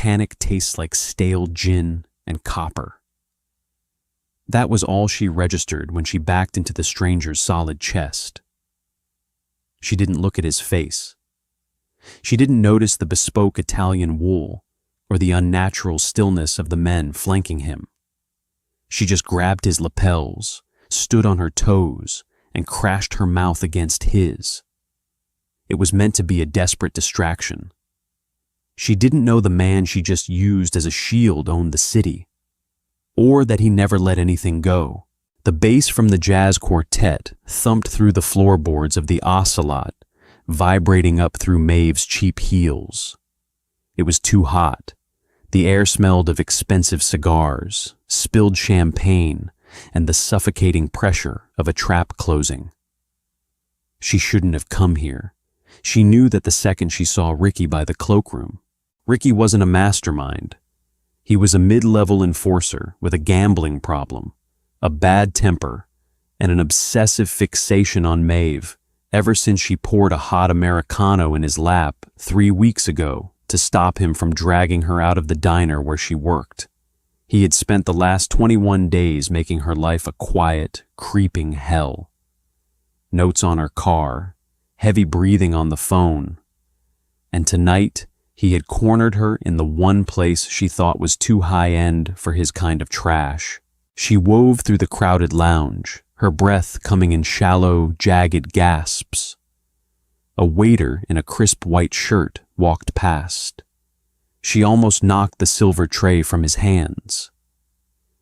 panic tastes like stale gin and copper. That was all she registered when she backed into the stranger's solid chest. She didn't look at his face. She didn't notice the bespoke Italian wool or the unnatural stillness of the men flanking him. She just grabbed his lapels, stood on her toes, and crashed her mouth against his. It was meant to be a desperate distraction. She didn't know the man she just used as a shield owned the city, or that he never let anything go. The bass from the jazz quartet thumped through the floorboards of the ocelot, vibrating up through Maeve's cheap heels. It was too hot. The air smelled of expensive cigars, spilled champagne, and the suffocating pressure of a trap closing. She shouldn't have come here. She knew that the second she saw Ricky by the cloakroom. Ricky wasn't a mastermind. He was a mid-level enforcer with a gambling problem, a bad temper, and an obsessive fixation on Maeve ever since she poured a hot Americano in his lap 3 weeks ago to stop him from dragging her out of the diner where she worked. He had spent the last 21 days making her life a quiet, creeping hell. Notes on her car, heavy breathing on the phone, and tonight he had cornered her in the one place she thought was too high-end for his kind of trash. She wove through the crowded lounge, her breath coming in shallow, jagged gasps. A waiter in a crisp white shirt walked past. She almost knocked the silver tray from his hands.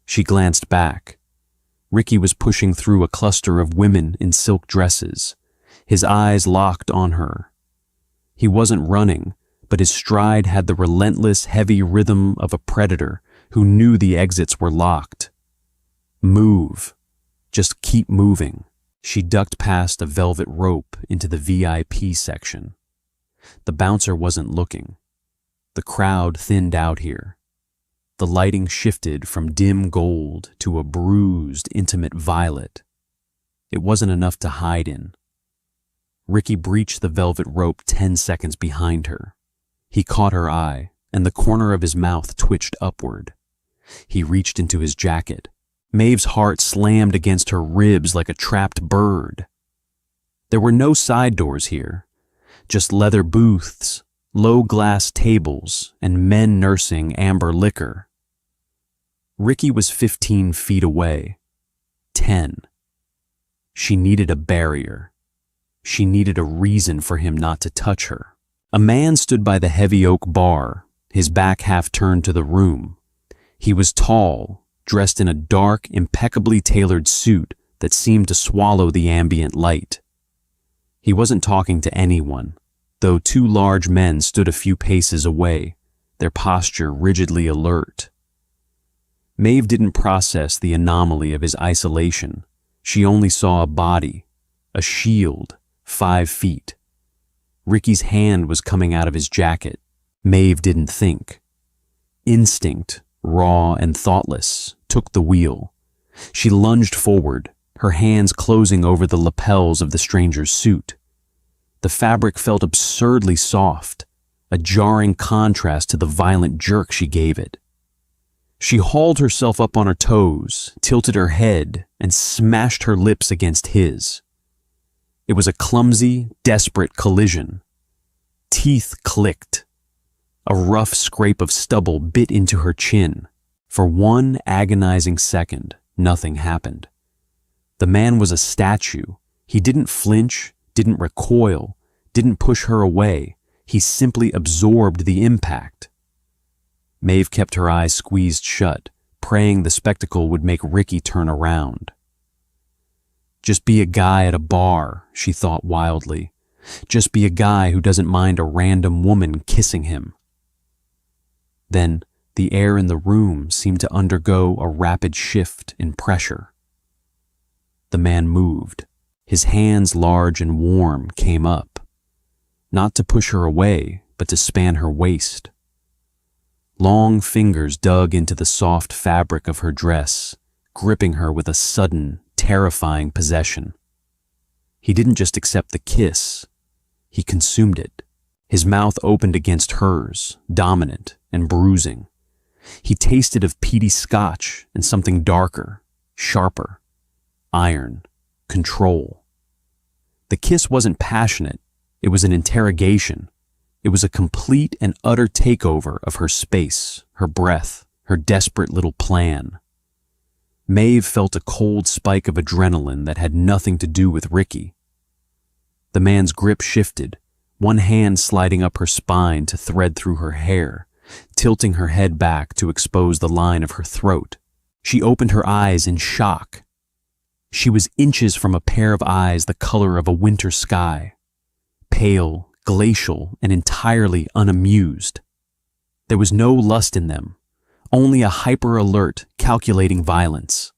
She glanced back. Ricky was pushing through a cluster of women in silk dresses, his eyes locked on her. He wasn't running, but his stride had the relentless, heavy rhythm of a predator who knew the exits were locked. Move. Just keep moving. She ducked past a velvet rope into the VIP section. The bouncer wasn't looking. The crowd thinned out here. The lighting shifted from dim gold to a bruised, intimate violet. It wasn't enough to hide in. Ricky breached the velvet rope 10 seconds behind her. He caught her eye, and the corner of his mouth twitched upward. He reached into his jacket. Maeve's heart slammed against her ribs like a trapped bird. There were no side doors here, just leather booths, low glass tables, and men nursing amber liquor. Ricky was 15 feet away. 10. She needed a barrier. She needed a reason for him not to touch her. A man stood by the heavy oak bar, his back half turned to the room. He was tall, dressed in a dark, impeccably tailored suit that seemed to swallow the ambient light. He wasn't talking to anyone, though 2 large men stood a few paces away, their posture rigidly alert. Maeve didn't process the anomaly of his isolation. She only saw a body, a shield, 5 feet. Ricky's hand was coming out of his jacket. Maeve didn't think. Instinct, raw and thoughtless, took the wheel. She lunged forward, her hands closing over the lapels of the stranger's suit. The fabric felt absurdly soft, a jarring contrast to the violent jerk she gave it. She hauled herself up on her toes, tilted her head, and smashed her lips against his. It was a clumsy, desperate collision. Teeth clicked. A rough scrape of stubble bit into her chin. For one agonizing second, nothing happened. The man was a statue. He didn't flinch, didn't recoil, didn't push her away. He simply absorbed the impact. Maeve kept her eyes squeezed shut, praying the spectacle would make Ricky turn around. Just be a guy at a bar, she thought wildly. Just be a guy who doesn't mind a random woman kissing him. Then, the air in the room seemed to undergo a rapid shift in pressure. The man moved. His hands, large and warm, came up. Not to push her away, but to span her waist. Long fingers dug into the soft fabric of her dress, gripping her with a sudden, terrifying possession. He didn't just accept the kiss. He consumed it. His mouth opened against hers, dominant and bruising. He tasted of peaty scotch and something darker, sharper. Iron. Control. The kiss wasn't passionate. It was an interrogation. It was a complete and utter takeover of her space, her breath, her desperate little plan. Maeve felt a cold spike of adrenaline that had nothing to do with Ricky. The man's grip shifted, one hand sliding up her spine to thread through her hair, tilting her head back to expose the line of her throat. She opened her eyes in shock. She was inches from a pair of eyes the color of a winter sky, pale, glacial, and entirely unamused. There was no lust in them, only a hyper-alert, calculating violence.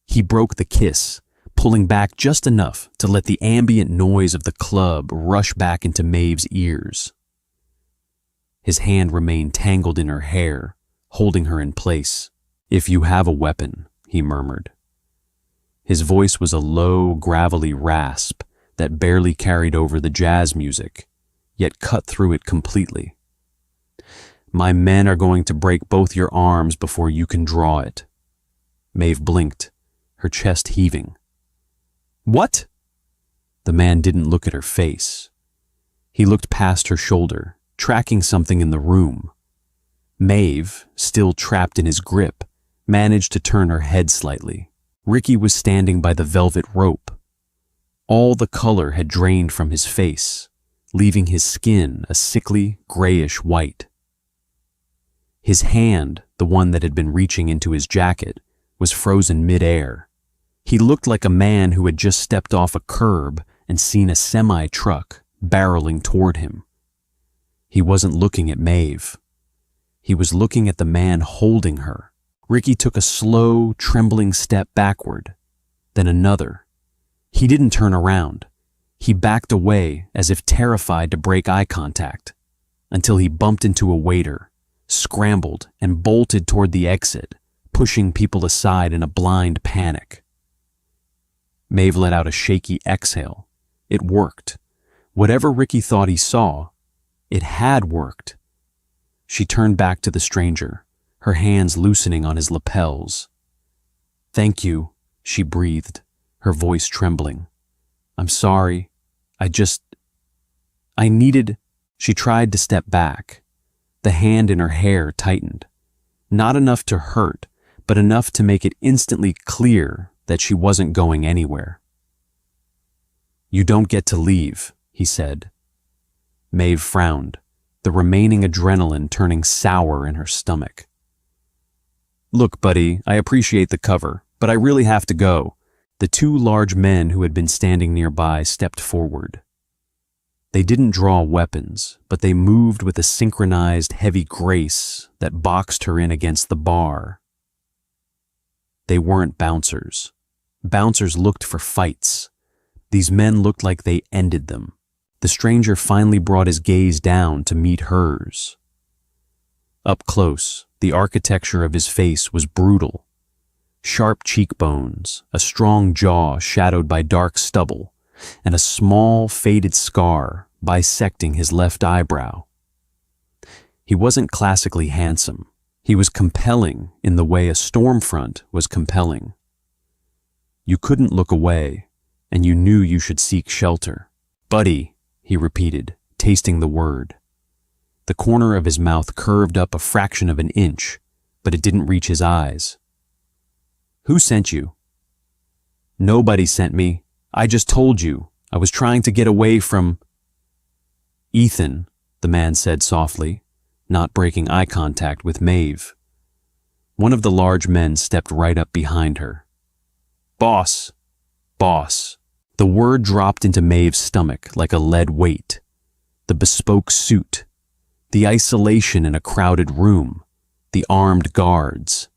He broke the kiss, pulling back just enough to let the ambient noise of the club rush back into Maeve's ears. His hand remained tangled in her hair, holding her in place. "If you have a weapon," he murmured. His voice was a low, gravelly rasp that barely carried over the jazz music, yet cut through it completely. "My men are going to break both your arms before you can draw it." Maeve blinked, her chest heaving. "What?" The man didn't look at her face. He looked past her shoulder, tracking something in the room. Maeve, still trapped in his grip, managed to turn her head slightly. Ricky was standing by the velvet rope. All the color had drained from his face, leaving his skin a sickly, grayish white. His hand, the one that had been reaching into his jacket, was frozen mid-air. He looked like a man who had just stepped off a curb and seen a semi-truck barreling toward him. He wasn't looking at Maeve. He was looking at the man holding her. Ricky took a slow, trembling step backward, then another. He didn't turn around. He backed away as if terrified to break eye contact, until he bumped into a waiter, scrambled and bolted toward the exit, pushing people aside in a blind panic. Maeve let out a shaky exhale. It worked. Whatever Ricky thought he saw, it had worked. She turned back to the stranger, her hands loosening on his lapels. "Thank you," she breathed, her voice trembling. "I'm sorry. I needed—" She tried to step back. The hand in her hair tightened. Not enough to hurt, but enough to make it instantly clear that she wasn't going anywhere. "You don't get to leave," he said. Maeve frowned, the remaining adrenaline turning sour in her stomach. "Look, buddy, I appreciate the cover, but I really have to go." The two large men who had been standing nearby stepped forward. They didn't draw weapons, but they moved with a synchronized heavy grace that boxed her in against the bar. They weren't bouncers. Bouncers looked for fights. These men looked like they ended them. The stranger finally brought his gaze down to meet hers. Up close, the architecture of his face was brutal. Sharp cheekbones, a strong jaw shadowed by dark stubble, and a small, faded scar bisecting his left eyebrow. He wasn't classically handsome. He was compelling in the way a storm front was compelling. You couldn't look away, and you knew you should seek shelter. "Buddy," he repeated, tasting the word. The corner of his mouth curved up a fraction of an inch, but it didn't reach his eyes. "Who sent you?" "Nobody sent me. I just told you. I was trying to get away from—" "Ethan," the man said softly, not breaking eye contact with Maeve. One of the large men stepped right up behind her. "Boss. Boss." The word dropped into Maeve's stomach like a lead weight. The bespoke suit, the isolation in a crowded room, the armed guards.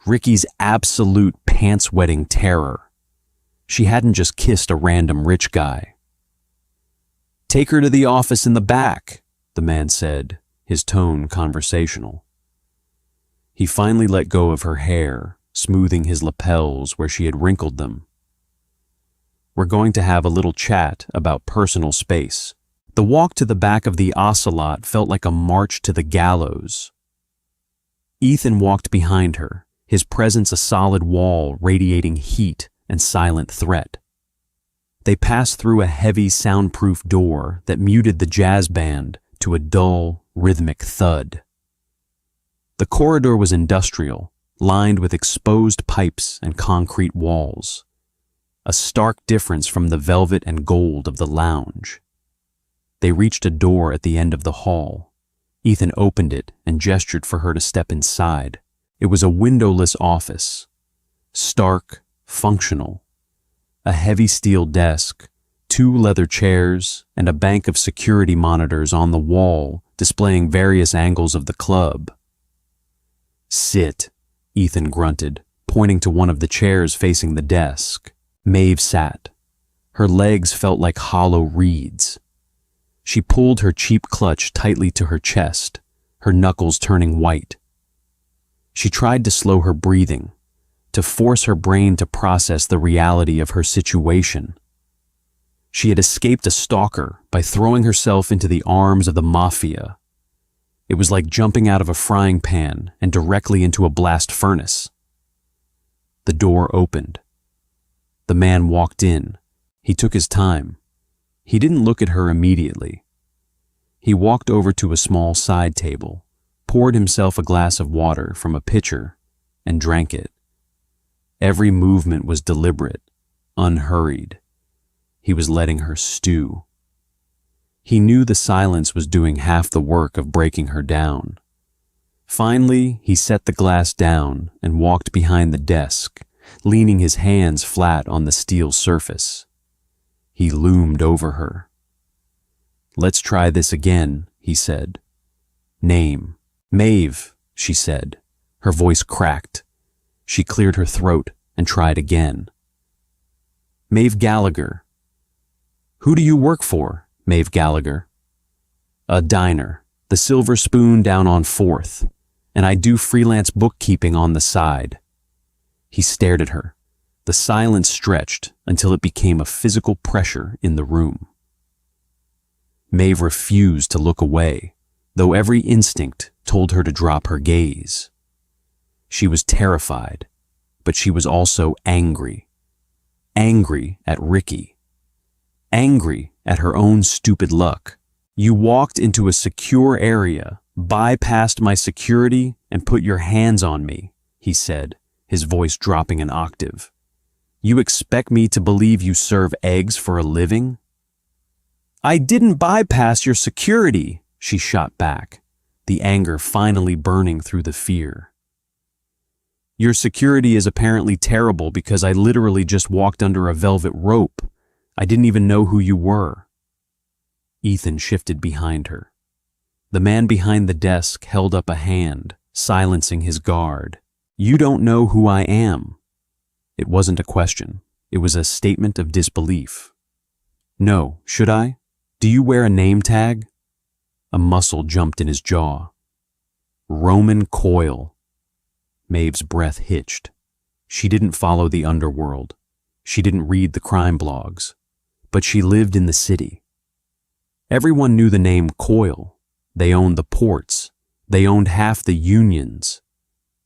Ricky's absolute pants-wetting terror. She hadn't just kissed a random rich guy. "Take her to the office in the back," the man said, his tone conversational. He finally let go of her hair, smoothing his lapels where she had wrinkled them. "We're going to have a little chat about personal space." The walk to the back of the ocelot felt like a march to the gallows. Ethan walked behind her, his presence a solid wall radiating heat and silent threat. They passed through a heavy soundproof door that muted the jazz band to a dull, rhythmic thud. The corridor was industrial, lined with exposed pipes and concrete walls, a stark difference from the velvet and gold of the lounge. They reached a door at the end of the hall. Ethan opened it and gestured for her to step inside. It was a windowless office, stark, functional. A heavy steel desk, 2 leather chairs, and a bank of security monitors on the wall displaying various angles of the club. "Sit," Ethan grunted, pointing to one of the chairs facing the desk. Maeve sat. Her legs felt like hollow reeds. She pulled her cheap clutch tightly to her chest, her knuckles turning white. She tried to slow her breathing, to force her brain to process the reality of her situation. She had escaped a stalker by throwing herself into the arms of the Mafia. It was like jumping out of a frying pan and directly into a blast furnace. The door opened. The man walked in. He took his time. He didn't look at her immediately. He walked over to a small side table, poured himself a glass of water from a pitcher, and drank it. Every movement was deliberate, unhurried. He was letting her stew. He knew the silence was doing half the work of breaking her down. Finally, he set the glass down and walked behind the desk, leaning his hands flat on the steel surface. He loomed over her. "Let's try this again," he said. "Name." "Maeve," she said. Her voice cracked. She cleared her throat and tried again. "Maeve Gallagher." "Who do you work for, Maeve Gallagher?" "A diner, the Silver Spoon down on 4th, and I do freelance bookkeeping on the side." He stared at her. The silence stretched until it became a physical pressure in the room. Maeve refused to look away, though every instinct told her to drop her gaze. She was terrified, but she was also angry. Angry at Ricky. Angry at her own stupid luck. "You walked into a secure area, bypassed my security, and put your hands on me," he said, his voice dropping an octave. "You expect me to believe you serve eggs for a living?" "I didn't bypass your security," she shot back, the anger finally burning through the fear. "Your security is apparently terrible because I literally just walked under a velvet rope. I didn't even know who you were." Ethan shifted behind her. The man behind the desk held up a hand, silencing his guard. "You don't know who I am." It wasn't a question. It was a statement of disbelief. "No, should I? Do you wear a name tag?" A muscle jumped in his jaw. "Roman Coyle." Maeve's breath hitched. She didn't follow the underworld. She didn't read the crime blogs. But she lived in the city. Everyone knew the name Coyle. They owned the ports. They owned half the unions.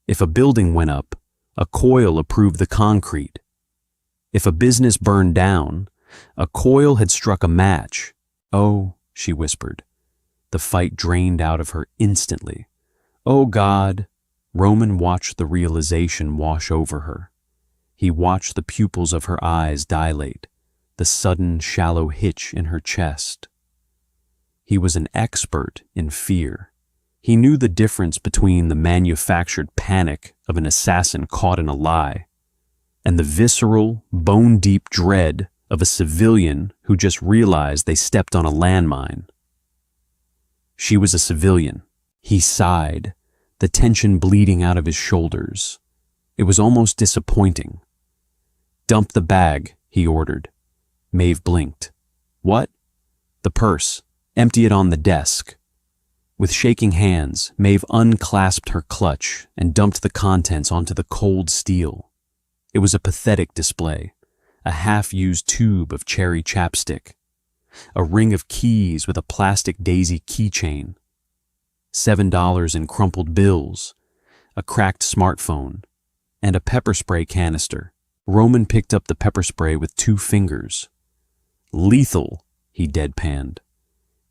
If a building went up, a Coyle approved the concrete. If a business burned down, a Coyle had struck a match. "Oh," she whispered. The fight drained out of her instantly. "Oh, God." Roman watched the realization wash over her. He watched the pupils of her eyes dilate, the sudden shallow hitch in her chest. He was an expert in fear. He knew the difference between the manufactured panic of an assassin caught in a lie and the visceral, bone-deep dread of a civilian who just realized they stepped on a landmine. She was a civilian. He sighed, the tension bleeding out of his shoulders. It was almost disappointing. "Dump the bag," he ordered. Maeve blinked. "What?" "The purse. Empty it on the desk." With shaking hands, Maeve unclasped her clutch and dumped the contents onto the cold steel. It was a pathetic display, a half-used tube of cherry chapstick. a ring of keys with a plastic daisy keychain, $7 in crumpled bills, a cracked smartphone, and a pepper spray canister. Roman picked up the pepper spray with 2 fingers. "Lethal," he deadpanned.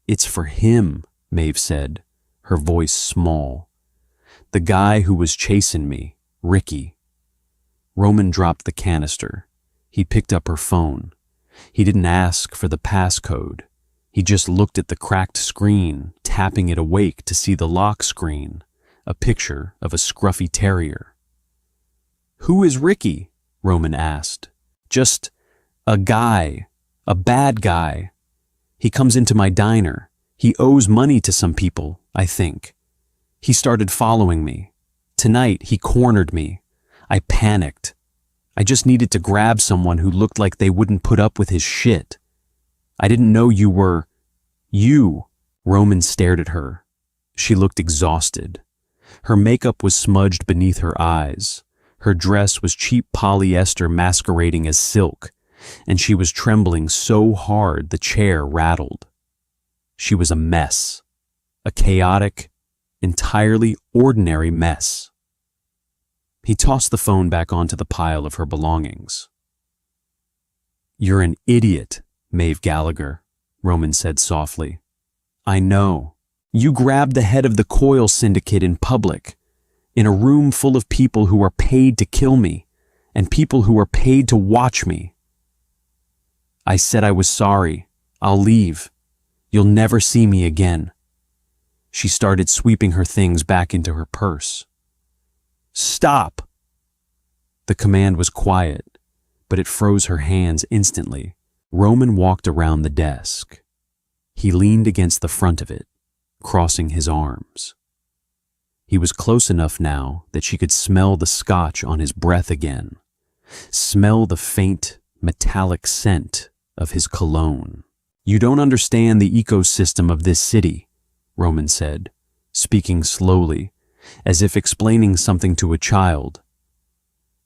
"It's for him," Maeve said, her voice small. "The guy who was chasing me, Ricky." Roman dropped the canister. He picked up her phone. He didn't ask for the passcode. He just looked at the cracked screen, tapping it awake to see the lock screen, a picture of a scruffy terrier. "Who is Ricky?" Roman asked. "Just a guy, a bad guy. He comes into my diner. He owes money to some people, I think. He started following me. Tonight, he cornered me. I panicked. I just needed to grab someone who looked like they wouldn't put up with his shit. I didn't know you were... you." Roman stared at her. She looked exhausted. Her makeup was smudged beneath her eyes. Her dress was cheap polyester masquerading as silk, and she was trembling so hard the chair rattled. She was a mess. A chaotic, entirely ordinary mess. He tossed the phone back onto the pile of her belongings. "You're an idiot, Maeve Gallagher," Roman said softly. "I know. You grabbed the head of the Coil Syndicate in public, in a room full of people who are paid to kill me, and people who are paid to watch me. I said I was sorry. I'll leave. You'll never see me again." She started sweeping her things back into her purse. "Stop!" The command was quiet, but it froze her hands instantly. Roman walked around the desk. He leaned against the front of it, crossing his arms. He was close enough now that she could smell the scotch on his breath again, smell the faint, metallic scent of his cologne. "You don't understand the ecosystem of this city," Roman said, speaking slowly, as if explaining something to a child.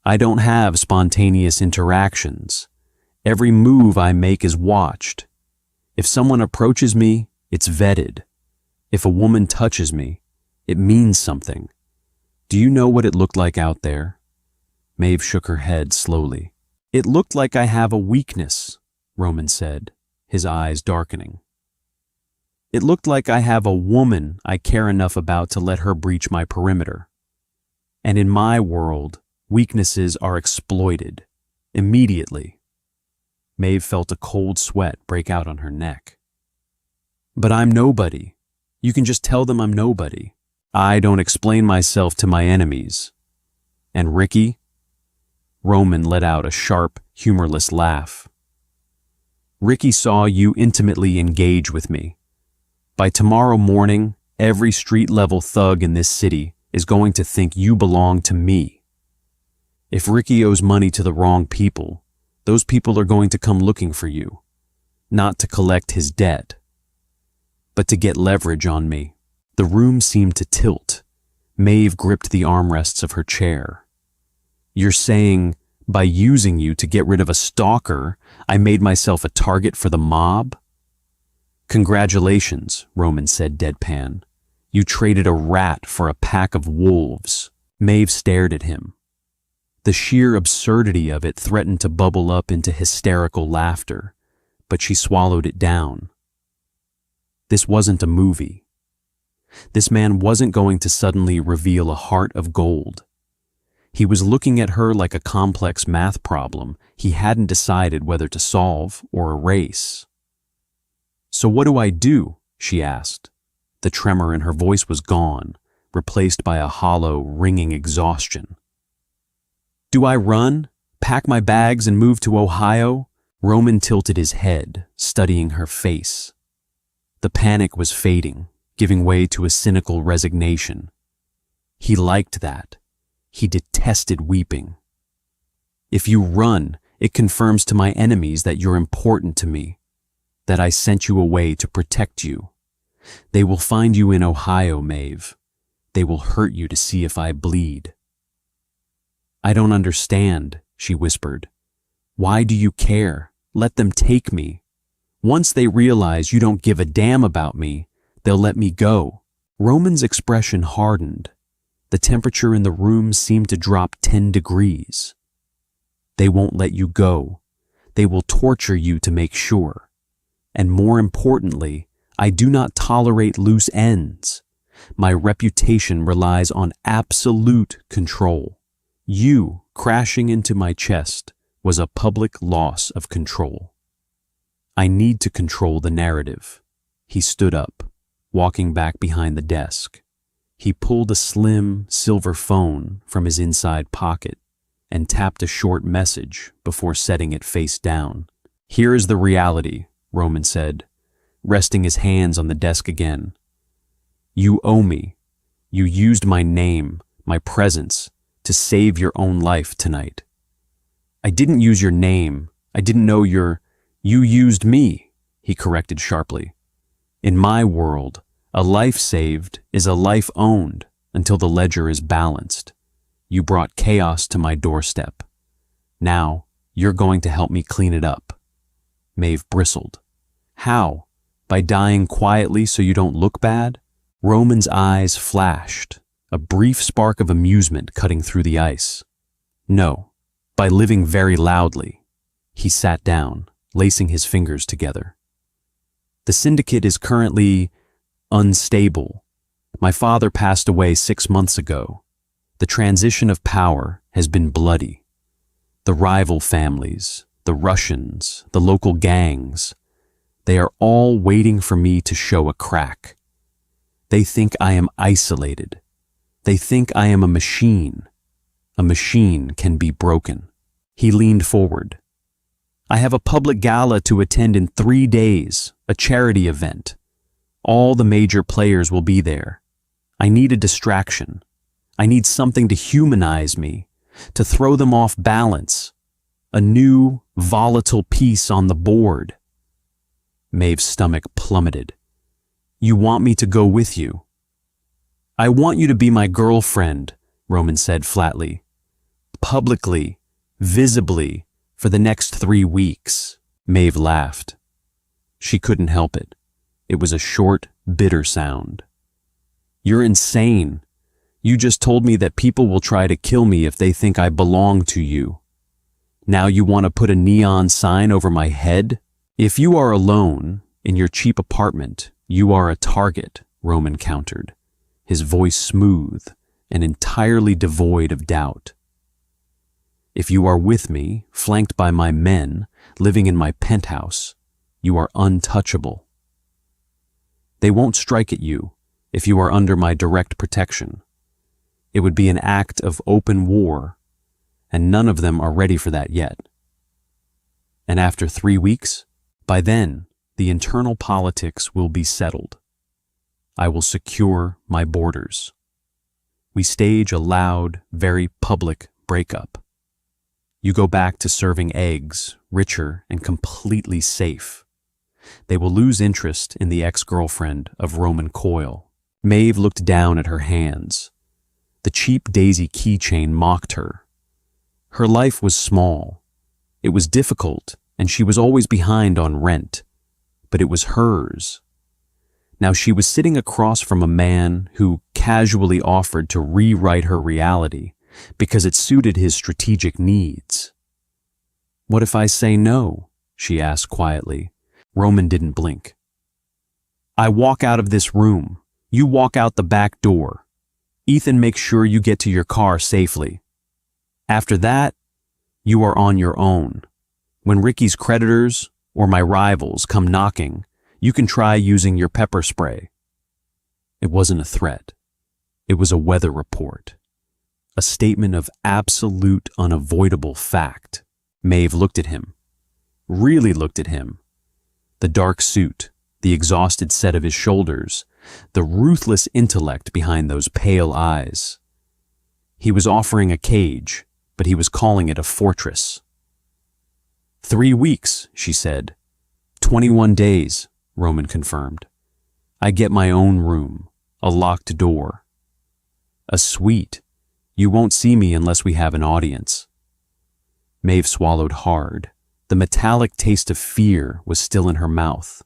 "I don't have spontaneous interactions. Every move I make is watched. If someone approaches me, it's vetted. If a woman touches me, it means something. Do you know what it looked like out there?" Maeve shook her head slowly. "It looked like I have a weakness," Roman said, his eyes darkening. "It looked like I have a woman I care enough about to let her breach my perimeter. And in my world, weaknesses are exploited, immediately." Maeve felt a cold sweat break out on her neck. "But I'm nobody. You can just tell them I'm nobody. I don't explain myself to my enemies. And Ricky?" Roman let out a sharp, humorless laugh. "Ricky saw you intimately engage with me. By tomorrow morning, every street-level thug in this city is going to think you belong to me. If Ricky owes money to the wrong people, those people are going to come looking for you, not to collect his debt, but to get leverage on me." The room seemed to tilt. Maeve gripped the armrests of her chair. "You're saying, by using you to get rid of a stalker, I made myself a target for the mob?" "Congratulations," Roman said deadpan. "You traded a rat for a pack of wolves." Maeve stared at him. The sheer absurdity of it threatened to bubble up into hysterical laughter, but she swallowed it down. This wasn't a movie. This man wasn't going to suddenly reveal a heart of gold. He was looking at her like a complex math problem he hadn't decided whether to solve or erase. "So what do I do?" she asked. The tremor in her voice was gone, replaced by a hollow, ringing exhaustion. "Do I run, pack my bags, and move to Ohio?" Roman tilted his head, studying her face. The panic was fading, giving way to a cynical resignation. He liked that. He detested weeping. "If you run, it confirms to my enemies that you're important to me, that I sent you away to protect you. They will find you in Ohio, Maeve. They will hurt you to see if I bleed." "I don't understand," she whispered. "Why do you care? Let them take me. Once they realize you don't give a damn about me, they'll let me go." Roman's expression hardened. The temperature in the room seemed to drop 10 degrees. "They won't let you go. They will torture you to make sure. And more importantly, I do not tolerate loose ends. My reputation relies on absolute control. You crashing into my chest was a public loss of control. I need to control the narrative." He stood up, walking back behind the desk. He pulled a slim, silver phone from his inside pocket and tapped a short message before setting it face down. "Here is the reality," Roman said, resting his hands on the desk again. "You owe me. You used my name, my presence, to save your own life tonight." "I didn't use your name. I didn't know You used me," he corrected sharply. "In my world, a life saved is a life owned until the ledger is balanced. You brought chaos to my doorstep. Now, you're going to help me clean it up." Maeve bristled. "How? By dying quietly so you don't look bad?" Roman's eyes flashed, a brief spark of amusement cutting through the ice. "No, by living very loudly." He sat down, lacing his fingers together. "The syndicate is currently unstable. My father passed away 6 months ago. The transition of power has been bloody. The rival families, the Russians, the local gangs, they are all waiting for me to show a crack. They think I am isolated. They think I am a machine. A machine can be broken." He leaned forward. "I have a public gala to attend in 3 days, a charity event. All the major players will be there. I need a distraction. I need something to humanize me, to throw them off balance. A new, volatile piece on the board." Maeve's stomach plummeted. "You want me to go with you?" "I want you to be my girlfriend," Roman said flatly. "Publicly, visibly, for the next 3 weeks." Maeve laughed. She couldn't help it. It was a short, bitter sound. "You're insane. You just told me that people will try to kill me if they think I belong to you. Now you want to put a neon sign over my head? If you are alone, in your cheap apartment, you are a target," Roman countered, his voice smooth and entirely devoid of doubt. "If you are with me, flanked by my men, living in my penthouse, you are untouchable. They won't strike at you if you are under my direct protection. It would be an act of open war, and none of them are ready for that yet. And after 3 weeks, by then, the internal politics will be settled. I will secure my borders. We stage a loud, very public breakup. You go back to serving eggs, richer and completely safe. They will lose interest in the ex-girlfriend of Roman Coyle." Maeve looked down at her hands. The cheap daisy keychain mocked her. Her life was small. It was difficult, and she was always behind on rent. But it was hers. Now she was sitting across from a man who casually offered to rewrite her reality because it suited his strategic needs. "What if I say no?" she asked quietly. Roman didn't blink. "I walk out of this room. You walk out the back door. Ethan makes sure you get to your car safely. After that, you are on your own. When Ricky's creditors or my rivals come knocking, you can try using your pepper spray." It wasn't a threat. It was a weather report. A statement of absolute unavoidable fact. Maeve looked at him. Really looked at him. The dark suit, the exhausted set of his shoulders, the ruthless intellect behind those pale eyes. He was offering a cage, but he was calling it a fortress. 3 weeks, she said. 21 days, Roman confirmed. I get my own room, a locked door. A suite. You won't see me unless we have an audience. Maeve swallowed hard, The metallic taste of fear was still in her mouth,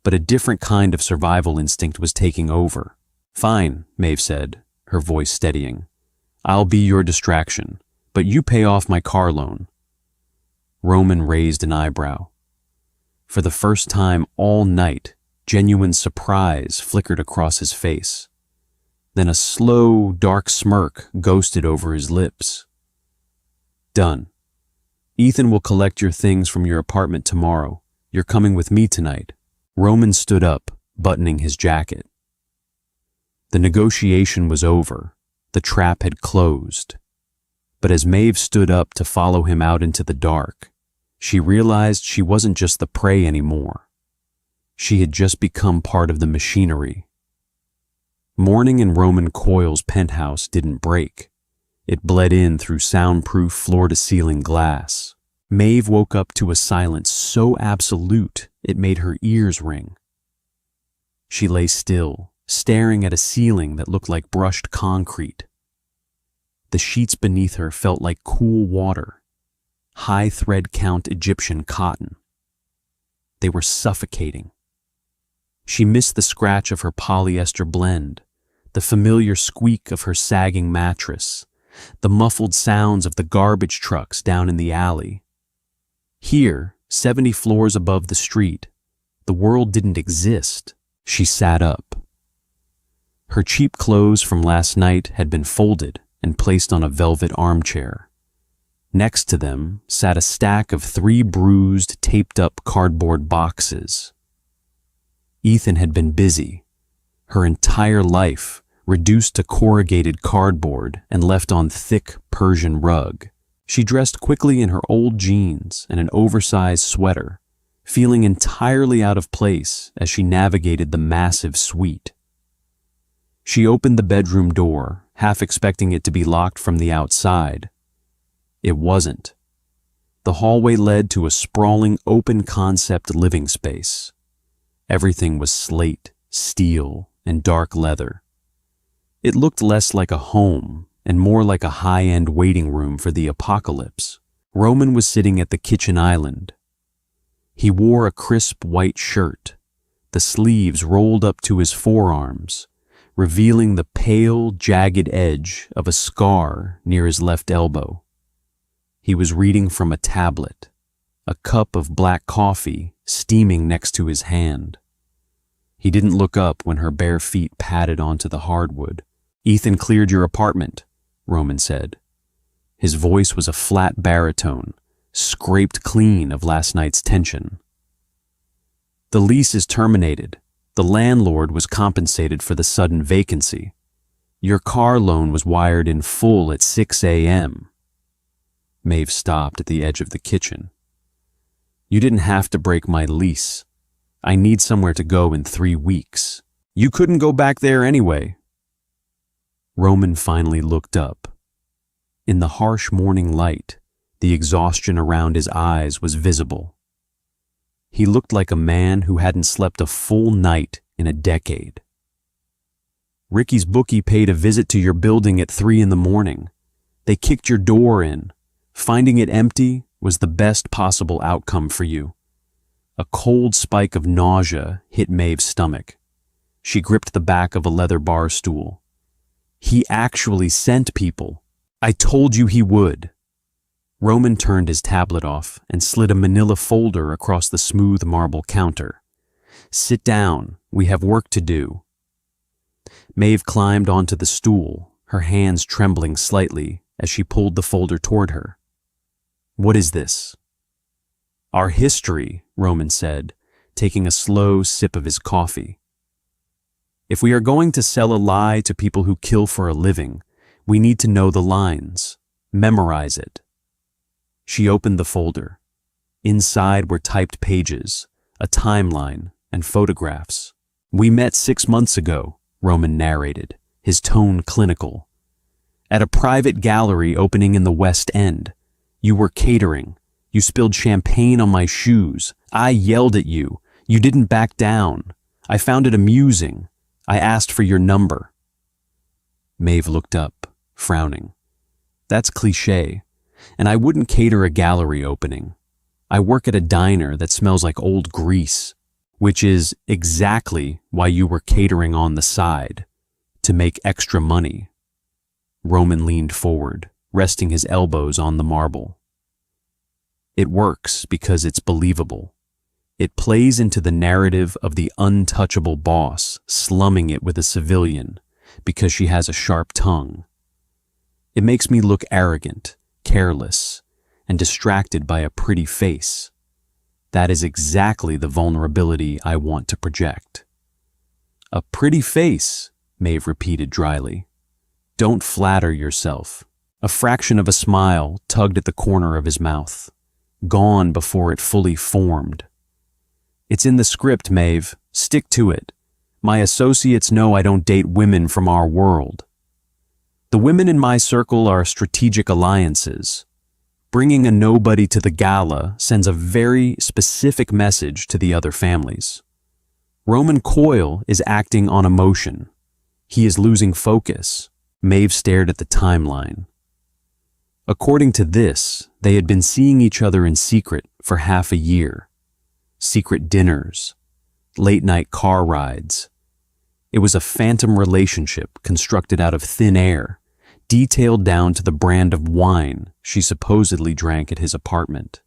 but a different kind of survival instinct was taking over. "Fine," Maeve said, her voice steadying. "I'll be your distraction, but you pay off my car loan." Roman raised an eyebrow. For the first time all night, genuine surprise flickered across his face. Then a slow, dark smirk ghosted over his lips. "Done. Ethan will collect your things from your apartment tomorrow. You're coming with me tonight." Roman stood up, buttoning his jacket. The negotiation was over. The trap had closed. But as Maeve stood up to follow him out into the dark, she realized she wasn't just the prey anymore. She had just become part of the machinery. Morning in Roman Coyle's penthouse didn't break. It bled in through soundproof floor-to-ceiling glass. Maeve woke up to a silence so absolute it made her ears ring. She lay still, staring at a ceiling that looked like brushed concrete. The sheets beneath her felt like cool water, high thread count Egyptian cotton. They were suffocating. She missed the scratch of her polyester blend, the familiar squeak of her sagging mattress, the muffled sounds of the garbage trucks down in the alley. Here, 70 floors above the street, the world didn't exist. She sat up. Her cheap clothes from last night had been folded and placed on a velvet armchair. Next to them sat a stack of 3 bruised, taped-up cardboard boxes. Ethan had been busy, her entire life reduced to corrugated cardboard and left on thick Persian rug. She dressed quickly in her old jeans and an oversized sweater, feeling entirely out of place as she navigated the massive suite. She opened the bedroom door, half expecting it to be locked from the outside. It wasn't. The hallway led to a sprawling open-concept living space. Everything was slate, steel, and dark leather. It looked less like a home and more like a high-end waiting room for the apocalypse. Roman was sitting at the kitchen island. He wore a crisp white shirt, the sleeves rolled up to his forearms, revealing the pale, jagged edge of a scar near his left elbow. He was reading from a tablet, a cup of black coffee steaming next to his hand. He didn't look up when her bare feet padded onto the hardwood. "Ethan cleared your apartment," Roman said. His voice was a flat baritone, scraped clean of last night's tension. "The lease is terminated. The landlord was compensated for the sudden vacancy. Your car loan was wired in full at 6 a.m. Maeve stopped at the edge of the kitchen. "You didn't have to break my lease. I need somewhere to go in 3 weeks. You couldn't go back there anyway." Roman finally looked up. In the harsh morning light, the exhaustion around his eyes was visible. He looked like a man who hadn't slept a full night in a decade. "Ricky's bookie paid a visit to your building at 3 in the morning. They kicked your door in. Finding it empty was the best possible outcome for you." A cold spike of nausea hit Maeve's stomach. She gripped the back of a leather bar stool. "He actually sent people. I told you he would." Roman turned his tablet off and slid a manila folder across the smooth marble counter. "Sit down. We have work to do." Maeve climbed onto the stool, her hands trembling slightly as she pulled the folder toward her. "What is this?" "Our history," Roman said, taking a slow sip of his coffee. "If we are going to sell a lie to people who kill for a living, we need to know the lines. Memorize it." She opened the folder. Inside were typed pages, a timeline, and photographs. "We met 6 months ago," Roman narrated, his tone clinical. "At a private gallery opening in the West End. You were catering. You spilled champagne on my shoes. I yelled at you. You didn't back down. I found it amusing. I asked for your number." Maeve looked up, frowning. "That's cliché, and I wouldn't cater a gallery opening. I work at a diner that smells like old grease, which is exactly why you were catering on the side, to make extra money. Roman leaned forward, resting his elbows on the marble. It works because it's believable. It plays into the narrative of the untouchable boss slumming it with a civilian because she has a sharp tongue. It makes me look arrogant, careless, and distracted by a pretty face. That is exactly the vulnerability I want to project. A pretty face, Maeve repeated dryly. Don't flatter yourself. A fraction of a smile tugged at the corner of his mouth, gone before it fully formed. It's in the script, Maeve. Stick to it. My associates know I don't date women from our world. The women in my circle are strategic alliances. Bringing a nobody to the gala sends a very specific message to the other families. Roman Coyle is acting on emotion. He is losing focus. Maeve stared at the timeline. According to this, they had been seeing each other in secret for half a year. Secret dinners, late-night car rides. It was a phantom relationship constructed out of thin air, detailed down to the brand of wine she supposedly drank at his apartment.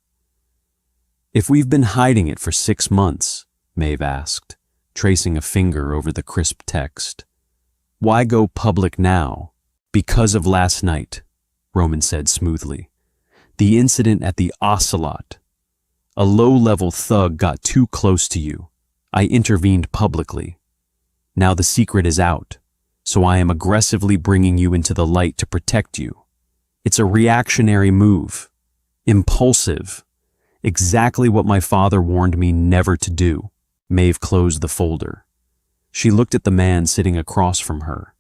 If we've been hiding it for 6 months, Maeve asked, tracing a finger over the crisp text, why go public now? Because of last night, Roman said smoothly. The incident at the Ocelot. A low-level thug got too close to you. I intervened publicly. Now the secret is out, so I am aggressively bringing you into the light to protect you. It's a reactionary move. Impulsive. Exactly what my father warned me never to do. Maeve closed the folder. She looked at the man sitting across from her.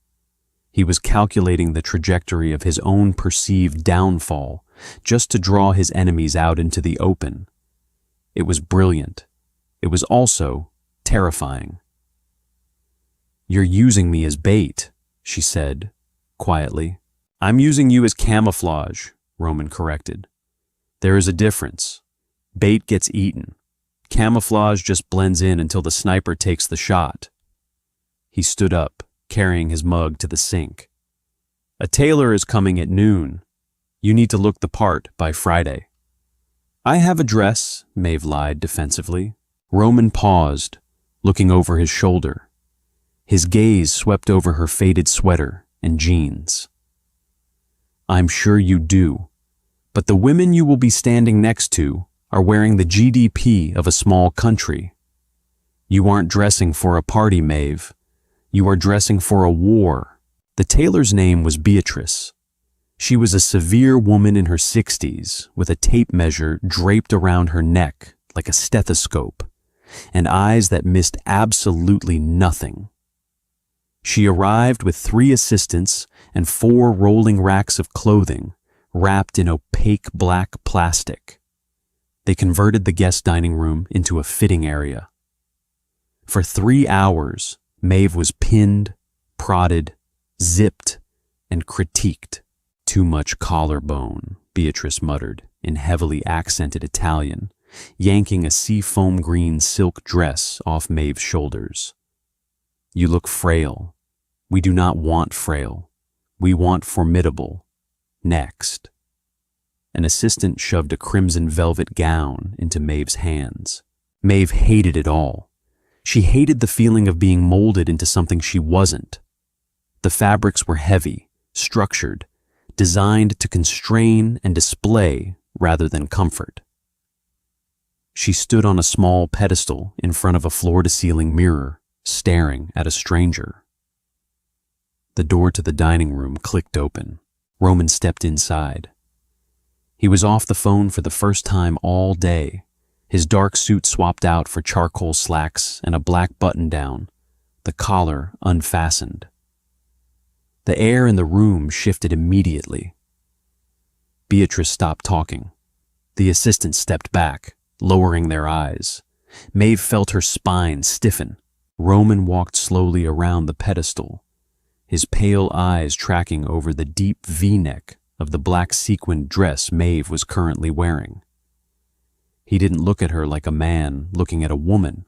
He was calculating the trajectory of his own perceived downfall just to draw his enemies out into the open. It was brilliant. It was also terrifying. You're using me as bait, she said, quietly. I'm using you as camouflage, Roman corrected. There is a difference. Bait gets eaten. Camouflage just blends in until the sniper takes the shot. He stood up, carrying his mug to the sink. A tailor is coming at noon. You need to look the part by Friday. I have a dress, Maeve lied defensively. Roman paused, looking over his shoulder. His gaze swept over her faded sweater and jeans. I'm sure you do, but the women you will be standing next to are wearing the GDP of a small country. You aren't dressing for a party, Maeve. You are dressing for a war. The tailor's name was Beatrice. She was a severe woman in her 60s with a tape measure draped around her neck like a stethoscope and eyes that missed absolutely nothing. She arrived with 3 assistants and 4 rolling racks of clothing wrapped in opaque black plastic. They converted the guest dining room into a fitting area. For 3 hours, Maeve was pinned, prodded, zipped, and critiqued. Too much collarbone, Beatrice muttered in heavily accented Italian, yanking a seafoam green silk dress off Maeve's shoulders. You look frail. We do not want frail. We want formidable. Next. An assistant shoved a crimson velvet gown into Maeve's hands. Maeve hated it all. She hated the feeling of being molded into something she wasn't. The fabrics were heavy, structured, designed to constrain and display rather than comfort. She stood on a small pedestal in front of a floor-to-ceiling mirror, staring at a stranger. The door to the dining room clicked open. Roman stepped inside. He was off the phone for the first time all day, his dark suit swapped out for charcoal slacks and a black button-down, the collar unfastened. The air in the room shifted immediately. Beatrice stopped talking. The assistant stepped back, lowering their eyes. Maeve felt her spine stiffen. Roman walked slowly around the pedestal, his pale eyes tracking over the deep V-neck of the black sequined dress Maeve was currently wearing. He didn't look at her like a man looking at a woman.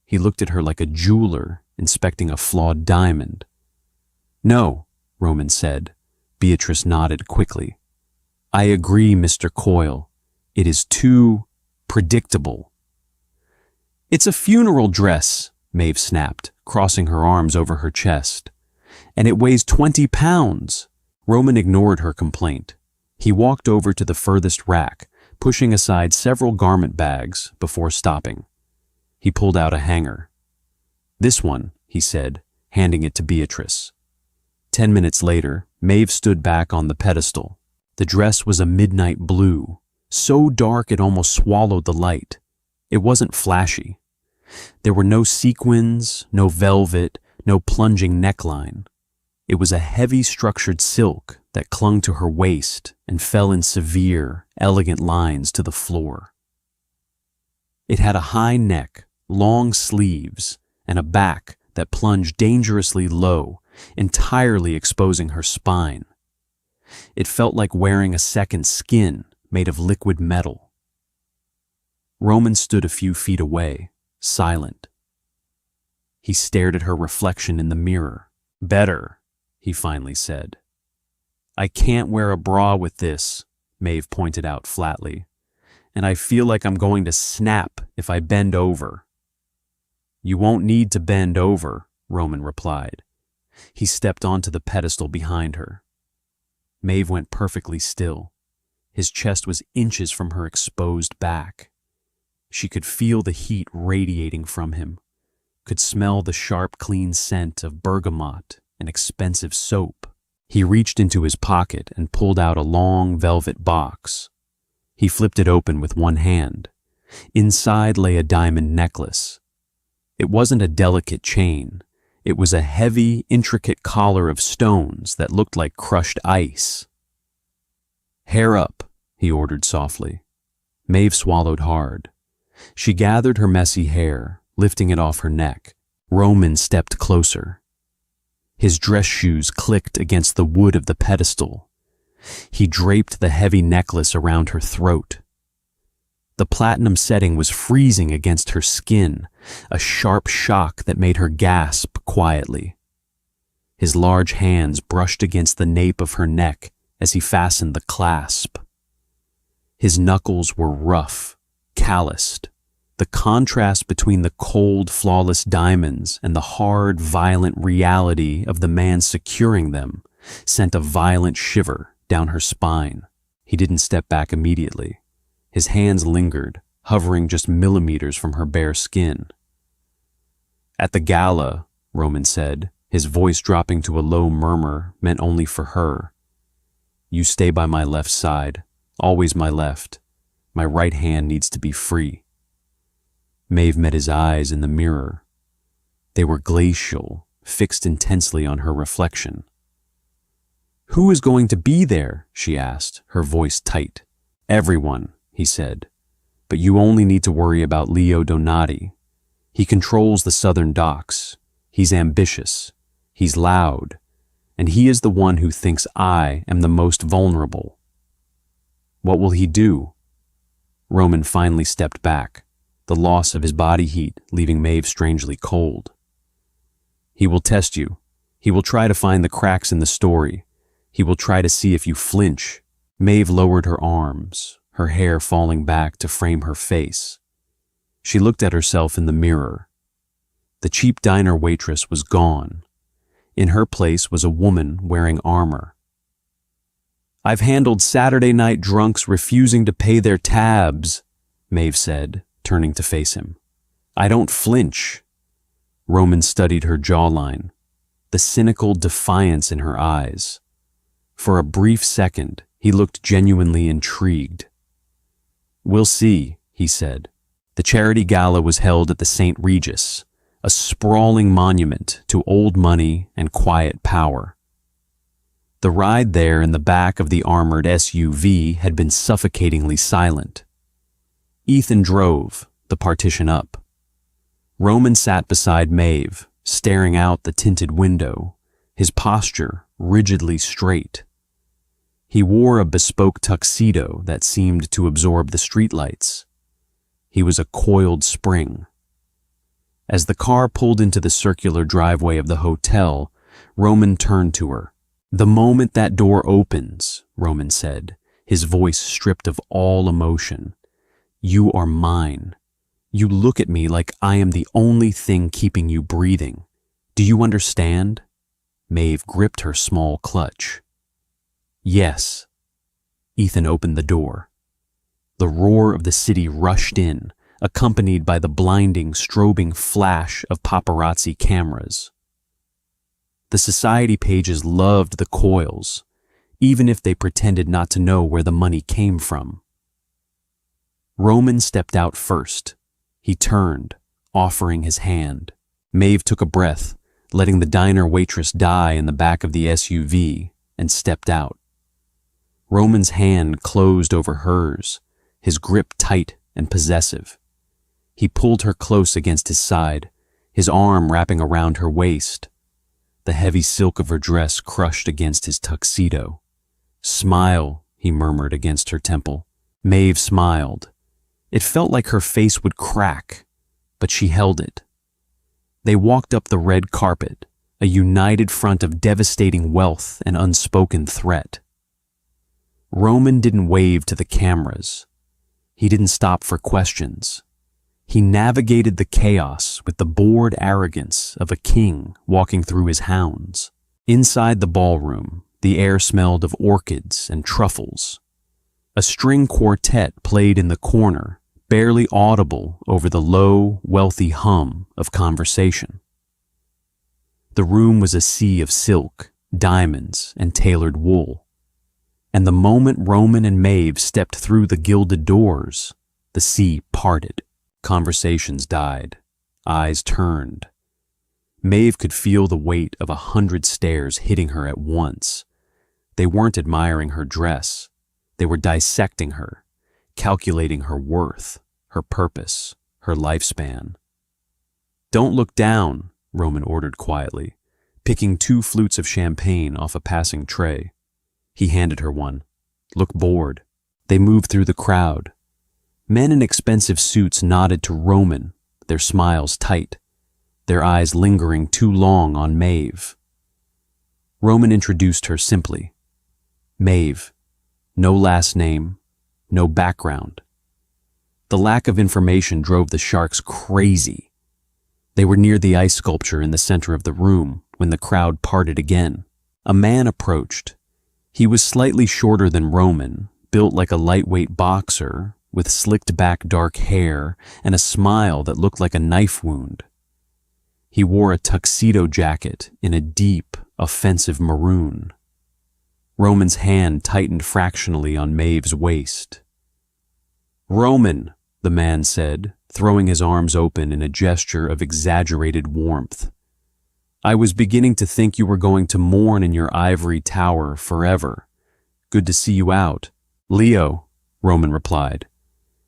He looked at her like a jeweler inspecting a flawed diamond. "No," Roman said. Beatrice nodded quickly. "I agree, Mr. Coyle. It is too predictable." "It's a funeral dress," Maeve snapped, crossing her arms over her chest. "And it weighs 20 pounds. Roman ignored her complaint. He walked over to the furthest rack, pushing aside several garment bags before stopping. He pulled out a hanger. "This one," he said, handing it to Beatrice. 10 minutes later, Maeve stood back on the pedestal. The dress was a midnight blue, so dark it almost swallowed the light. It wasn't flashy. There were no sequins, no velvet, no plunging neckline. It was a heavy structured silk that clung to her waist and fell in severe, elegant lines to the floor. It had a high neck, long sleeves, and a back that plunged dangerously low, entirely exposing her spine. It felt like wearing a second skin made of liquid metal. Roman stood a few feet away, silent. He stared at her reflection in the mirror. "Better," he finally said. "I can't wear a bra with this," Maeve pointed out flatly, "and I feel like I'm going to snap if I bend over." "You won't need to bend over," Roman replied. He stepped onto the pedestal behind her. Maeve went perfectly still. His chest was inches from her exposed back. She could feel the heat radiating from him, could smell the sharp, clean scent of bergamot and expensive soap. He reached into his pocket and pulled out a long velvet box. He flipped it open with one hand. Inside lay a diamond necklace. It wasn't a delicate chain. It was a heavy, intricate collar of stones that looked like crushed ice. "Hair up," he ordered softly. Maeve swallowed hard. She gathered her messy hair, lifting it off her neck. Roman stepped closer. His dress shoes clicked against the wood of the pedestal. He draped the heavy necklace around her throat. The platinum setting was freezing against her skin, a sharp shock that made her gasp quietly. His large hands brushed against the nape of her neck as he fastened the clasp. His knuckles were rough, calloused. The contrast between the cold, flawless diamonds and the hard, violent reality of the man securing them sent a violent shiver down her spine. He didn't step back immediately. His hands lingered, hovering just millimeters from her bare skin. "At the gala," Roman said, his voice dropping to a low murmur meant only for her, "you stay by my left side, always my left. My right hand needs to be free." Maeve met his eyes in the mirror. They were glacial, fixed intensely on her reflection. "Who is going to be there?" she asked, her voice tight. "Everyone," he said, "but you only need to worry about Leo Donati. He controls the southern docks. He's ambitious. He's loud. And he is the one who thinks I am the most vulnerable." "What will he do?" Roman finally stepped back, the loss of his body heat leaving Maeve strangely cold. "He will test you. He will try to find the cracks in the story. He will try to see if you flinch." Maeve lowered her arms, her hair falling back to frame her face. She looked at herself in the mirror. The cheap diner waitress was gone. In her place was a woman wearing armor. "I've handled Saturday night drunks refusing to pay their tabs," Maeve said, turning to face him. "I don't flinch." Roman studied her jawline, the cynical defiance in her eyes. For a brief second, he looked genuinely intrigued. "We'll see," he said. The charity gala was held at the St. Regis, a sprawling monument to old money and quiet power. The ride there in the back of the armored SUV had been suffocatingly silent. Ethan drove, the partition up. Roman sat beside Maeve, staring out the tinted window, his posture rigidly straight. He wore a bespoke tuxedo that seemed to absorb the streetlights. He was a coiled spring. As the car pulled into the circular driveway of the hotel, Roman turned to her. "The moment that door opens," Roman said, his voice stripped of all emotion, "you are mine. You look at me like I am the only thing keeping you breathing. Do you understand?" Maeve gripped her small clutch. "Yes." Ethan opened the door. The roar of the city rushed in, accompanied by the blinding, strobing flash of paparazzi cameras. The society pages loved the coils, even if they pretended not to know where the money came from. Roman stepped out first. He turned, offering his hand. Maeve took a breath, letting the diner waitress die in the back of the SUV, and stepped out. Roman's hand closed over hers, his grip tight and possessive. He pulled her close against his side, his arm wrapping around her waist. The heavy silk of her dress crushed against his tuxedo. "Smile," he murmured against her temple. Maeve smiled. It felt like her face would crack, but she held it. They walked up the red carpet, a united front of devastating wealth and unspoken threat. Roman didn't wave to the cameras. He didn't stop for questions. He navigated the chaos with the bored arrogance of a king walking through his hounds. Inside the ballroom, the air smelled of orchids and truffles. A string quartet played in the corner, barely audible over the low, wealthy hum of conversation. The room was a sea of silk, diamonds, and tailored wool. And the moment Roman and Maeve stepped through the gilded doors, the sea parted. Conversations died. Eyes turned. Maeve could feel the weight of 100 stares hitting her at once. They weren't admiring her dress. They were dissecting her, calculating her worth, her purpose, her lifespan. "Don't look down," Roman ordered quietly, picking 2 flutes of champagne off a passing tray. He handed her one. "Look bored." They moved through the crowd. Men in expensive suits nodded to Roman, their smiles tight, their eyes lingering too long on Maeve. Roman introduced her simply. Maeve. No last name, no background. The lack of information drove the sharks crazy. They were near the ice sculpture in the center of the room when the crowd parted again. A man approached. He was slightly shorter than Roman, built like a lightweight boxer, with slicked back dark hair and a smile that looked like a knife wound. He wore a tuxedo jacket in a deep, offensive maroon. Roman's hand tightened fractionally on Maeve's waist. "Roman," the man said, throwing his arms open in a gesture of exaggerated warmth. "I was beginning to think you were going to mourn in your ivory tower forever. Good to see you out." "Leo," Roman replied.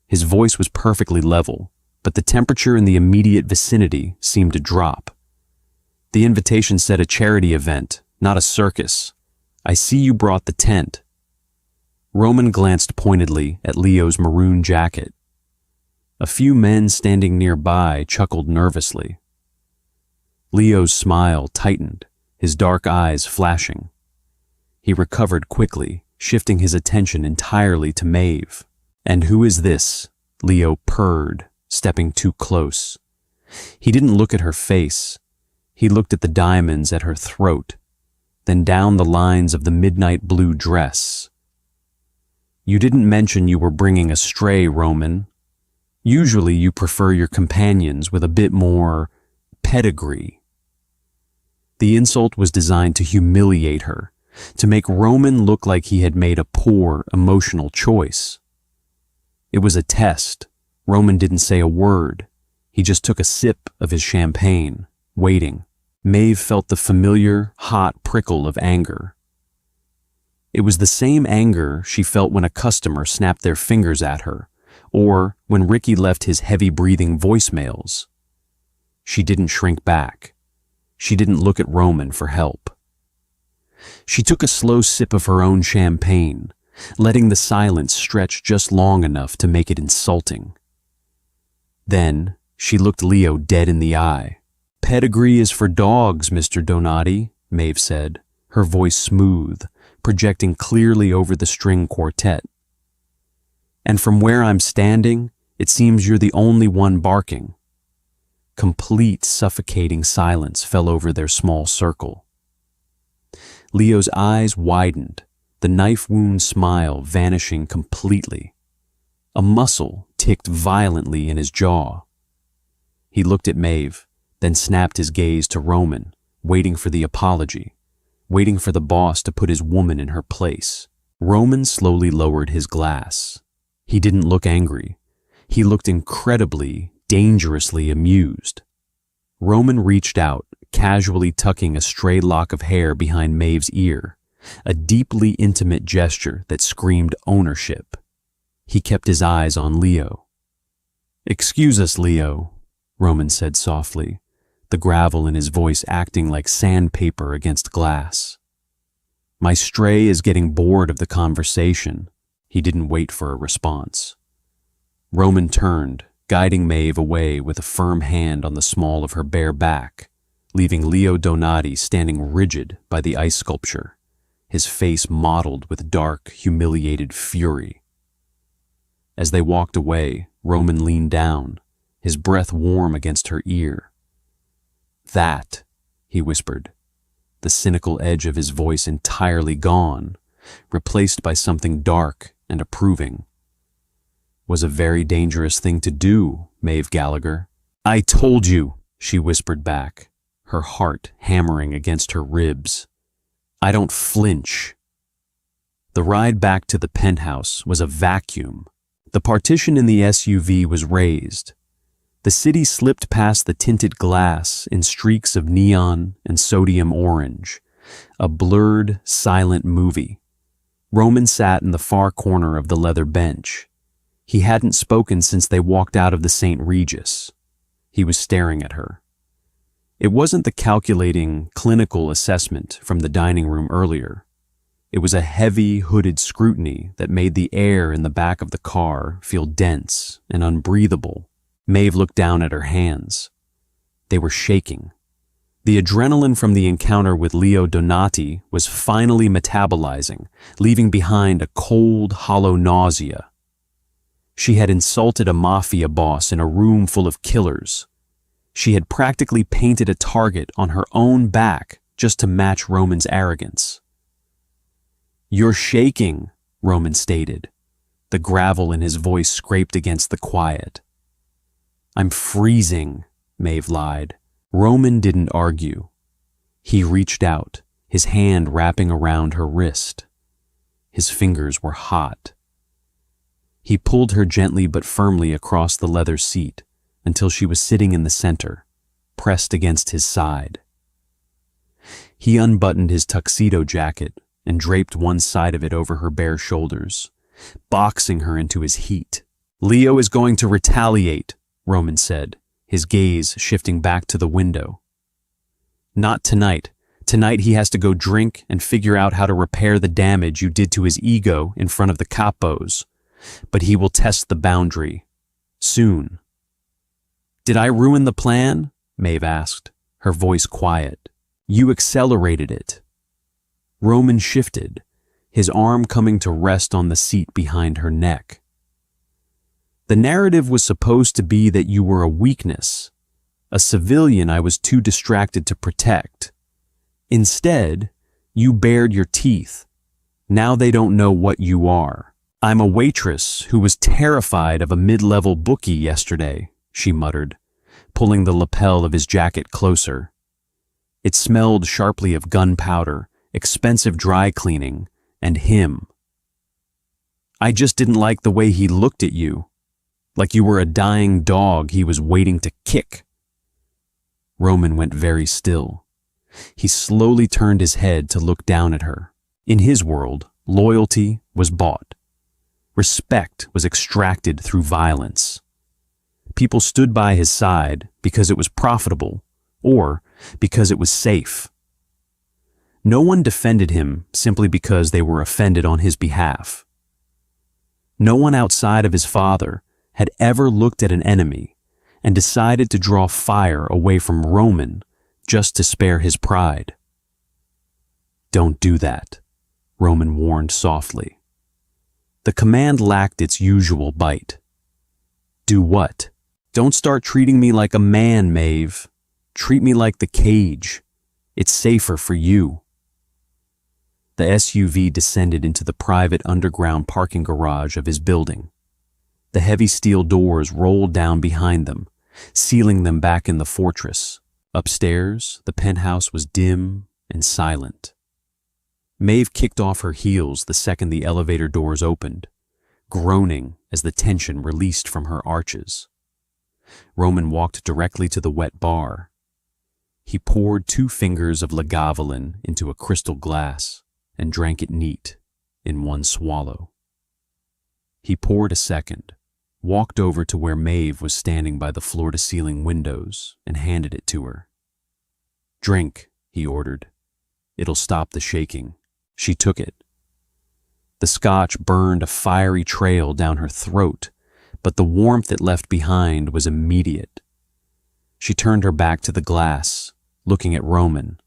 His voice was perfectly level, but the temperature in the immediate vicinity seemed to drop. "The invitation said a charity event, not a circus. I see you brought the tent." Roman glanced pointedly at Leo's maroon jacket. A few men standing nearby chuckled nervously. Leo's smile tightened, his dark eyes flashing. He recovered quickly, shifting his attention entirely to Maeve. "And who is this?" Leo purred, stepping too close. He didn't look at her face. He looked at the diamonds at her throat, then down the lines of the midnight blue dress. "You didn't mention you were bringing a stray, Roman. Usually you prefer your companions with a bit more pedigree." The insult was designed to humiliate her, to make Roman look like he had made a poor, emotional choice. It was a test. Roman didn't say a word. He just took a sip of his champagne, waiting. Maeve felt the familiar, hot prickle of anger. It was the same anger she felt when a customer snapped their fingers at her, or when Ricky left his heavy-breathing voicemails. She didn't shrink back. She didn't look at Roman for help. She took a slow sip of her own champagne, letting the silence stretch just long enough to make it insulting. Then she looked Leo dead in the eye. "Pedigree is for dogs, Mr. Donati," Maeve said, her voice smooth, projecting clearly over the string quartet. "And from where I'm standing, it seems you're the only one barking." Complete suffocating silence fell over their small circle. Leo's eyes widened, the knife-wound smile vanishing completely. A muscle ticked violently in his jaw. He looked at Maeve, then snapped his gaze to Roman, waiting for the apology, waiting for the boss to put his woman in her place. Roman slowly lowered his glass. He didn't look angry. He looked incredibly, dangerously amused. Roman reached out, casually tucking a stray lock of hair behind Maeve's ear, a deeply intimate gesture that screamed ownership. He kept his eyes on Leo. "Excuse us, Leo," Roman said softly, the gravel in his voice acting like sandpaper against glass. "My stray is getting bored of the conversation." He didn't wait for a response. Roman turned, guiding Maeve away with a firm hand on the small of her bare back, leaving Leo Donati standing rigid by the ice sculpture, his face mottled with dark, humiliated fury. As they walked away, Roman leaned down, his breath warm against her ear. "That," he whispered, the cynical edge of his voice entirely gone, replaced by something dark and approving, "was a very dangerous thing to do, Maeve Gallagher." "I told you," she whispered back, her heart hammering against her ribs. "I don't flinch." The ride back to the penthouse was a vacuum. The partition in the SUV was raised. The city slipped past the tinted glass in streaks of neon and sodium orange, a blurred, silent movie. Roman sat in the far corner of the leather bench. He hadn't spoken since they walked out of the St. Regis. He was staring at her. It wasn't the calculating, clinical assessment from the dining room earlier. It was a heavy, hooded scrutiny that made the air in the back of the car feel dense and unbreathable. Maeve looked down at her hands. They were shaking. The adrenaline from the encounter with Leo Donati was finally metabolizing, leaving behind a cold, hollow nausea. She had insulted a mafia boss in a room full of killers. She had practically painted a target on her own back just to match Roman's arrogance. "You're shaking," Roman stated. The gravel in his voice scraped against the quiet. "I'm freezing," Maeve lied. Roman didn't argue. He reached out, his hand wrapping around her wrist. His fingers were hot. He pulled her gently but firmly across the leather seat until she was sitting in the center, pressed against his side. He unbuttoned his tuxedo jacket and draped one side of it over her bare shoulders, boxing her into his heat. "Leo is going to retaliate," Roman said, his gaze shifting back to the window. "Not tonight. Tonight he has to go drink and figure out how to repair the damage you did to his ego in front of the capos. But he will test the boundary. Soon." "Did I ruin the plan?" Maeve asked, her voice quiet. "You accelerated it." Roman shifted, his arm coming to rest on the seat behind her neck. "The narrative was supposed to be that you were a weakness, a civilian I was too distracted to protect. Instead, you bared your teeth. Now they don't know what you are." "I'm a waitress who was terrified of a mid-level bookie yesterday," she muttered, pulling the lapel of his jacket closer. It smelled sharply of gunpowder, expensive dry cleaning, and him. "I just didn't like the way he looked at you, like you were a dying dog he was waiting to kick." Roman went very still. He slowly turned his head to look down at her. In his world, loyalty was bought. Respect was extracted through violence. People stood by his side because it was profitable or because it was safe. No one defended him simply because they were offended on his behalf. No one outside of his father had ever looked at an enemy and decided to draw fire away from Roman just to spare his pride. "Don't do that," Roman warned softly. The command lacked its usual bite. "Do what?" "Don't start treating me like a man, Maeve. Treat me like the cage. It's safer for you." The SUV descended into the private underground parking garage of his building. The heavy steel doors rolled down behind them, sealing them back in the fortress. Upstairs, the penthouse was dim and silent. Maeve kicked off her heels the second the elevator doors opened, groaning as the tension released from her arches. Roman walked directly to the wet bar. He poured 2 fingers of Lagavulin into a crystal glass and drank it neat in one swallow. He poured a second, walked over to where Maeve was standing by the floor-to-ceiling windows and handed it to her. "Drink," he ordered. "It'll stop the shaking." She took it. The scotch burned a fiery trail down her throat, but the warmth it left behind was immediate. She turned her back to the glass, looking at Roman.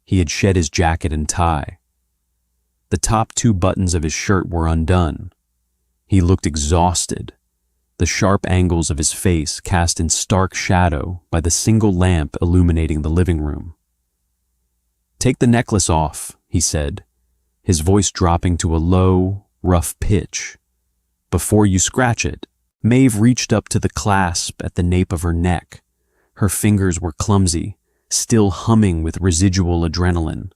He had shed his jacket and tie. The top 2 buttons of his shirt were undone. He looked exhausted, the sharp angles of his face cast in stark shadow by the single lamp illuminating the living room. "Take the necklace off," he said, his voice dropping to a low, rough pitch. "Before you scratch it." Maeve reached up to the clasp at the nape of her neck. Her fingers were clumsy, still humming with residual adrenaline.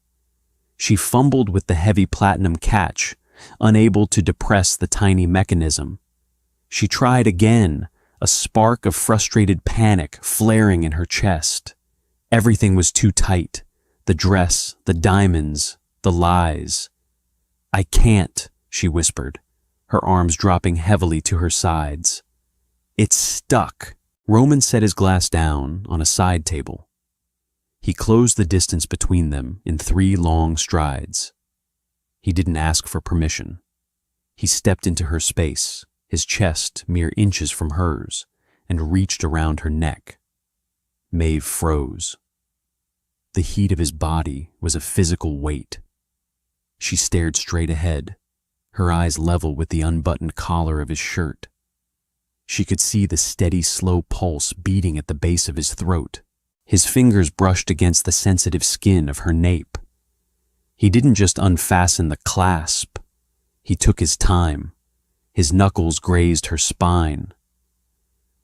She fumbled with the heavy platinum catch, unable to depress the tiny mechanism. She tried again, a spark of frustrated panic flaring in her chest. Everything was too tight. The dress, the diamonds, the lies. "I can't," she whispered, her arms dropping heavily to her sides. "It's stuck." Roman set his glass down on a side table. He closed the distance between them in 3 long strides. He didn't ask for permission. He stepped into her space, his chest mere inches from hers, and reached around her neck. Maeve froze. The heat of his body was a physical weight. She stared straight ahead, her eyes level with the unbuttoned collar of his shirt. She could see the steady, slow pulse beating at the base of his throat. His fingers brushed against the sensitive skin of her nape. He didn't just unfasten the clasp. He took his time. His knuckles grazed her spine.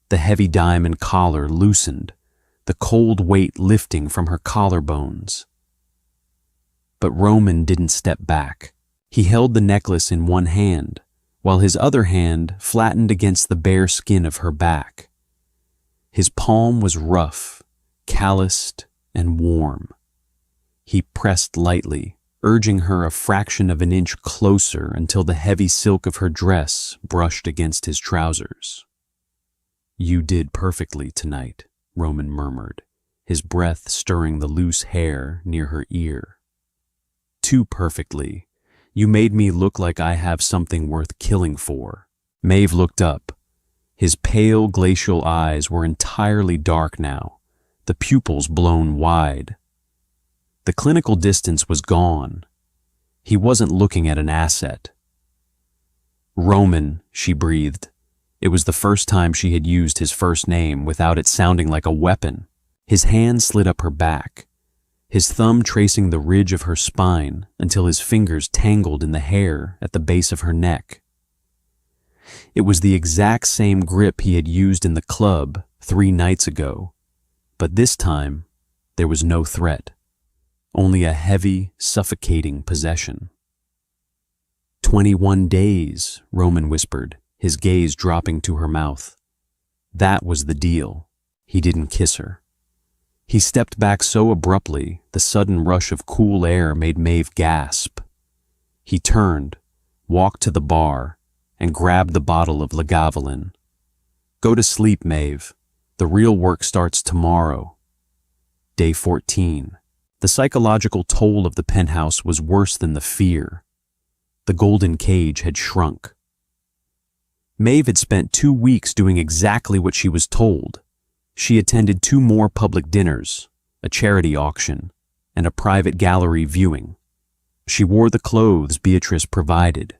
The heavy diamond collar loosened, the cold weight lifting from her collarbones. But Roman didn't step back. He held the necklace in one hand, while his other hand flattened against the bare skin of her back. His palm was rough, calloused, and warm. He pressed lightly, urging her a fraction of an inch closer until the heavy silk of her dress brushed against his trousers. "You did perfectly tonight," Roman murmured, his breath stirring the loose hair near her ear. "Too perfectly. You made me look like I have something worth killing for." Maeve looked up. His pale, glacial eyes were entirely dark now, the pupils blown wide. The clinical distance was gone. He wasn't looking at an asset. "Roman," she breathed. It was the first time she had used his first name without it sounding like a weapon. His hand slid up her back, his thumb tracing the ridge of her spine until his fingers tangled in the hair at the base of her neck. It was the exact same grip he had used in the club 3 nights ago, but this time there was no threat, only a heavy, suffocating possession. 21 days, Roman whispered, his gaze dropping to her mouth. That was the deal. He didn't kiss her. He stepped back so abruptly, the sudden rush of cool air made Maeve gasp. He turned, walked to the bar, and grabbed the bottle of Lagavulin. "Go to sleep, Maeve. The real work starts tomorrow." Day 14. The psychological toll of the penthouse was worse than the fear. The golden cage had shrunk. Maeve had spent 2 weeks doing exactly what she was told, She attended 2 more public dinners, a charity auction, and a private gallery viewing. She wore the clothes Beatrice provided.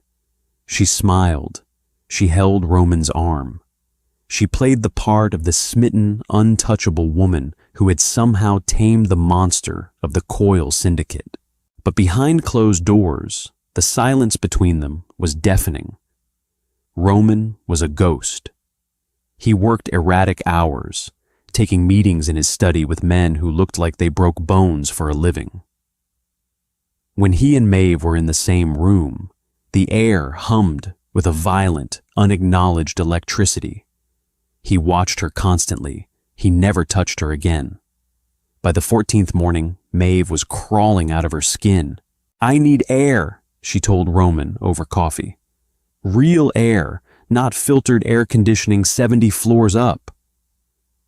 She smiled. She held Roman's arm. She played the part of the smitten, untouchable woman who had somehow tamed the monster of the Coil Syndicate. But behind closed doors, the silence between them was deafening. Roman was a ghost. He worked erratic hours, taking meetings in his study with men who looked like they broke bones for a living. When he and Maeve were in the same room, the air hummed with a violent, unacknowledged electricity. He watched her constantly. He never touched her again. By the 14th morning, Maeve was crawling out of her skin. "I need air," she told Roman over coffee. "Real air, not filtered air conditioning 70 floors up."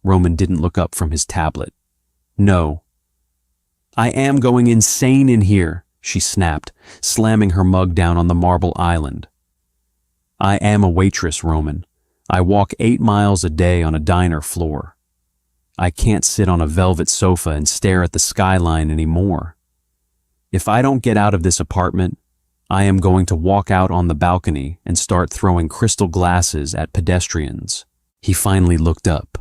Roman didn't look up from his tablet. "No." "I am going insane in here," she snapped, slamming her mug down on the marble island. "I am a waitress, Roman. I walk 8 miles a day on a diner floor. I can't sit on a velvet sofa and stare at the skyline anymore. If I don't get out of this apartment, I am going to walk out on the balcony and start throwing crystal glasses at pedestrians." He finally looked up.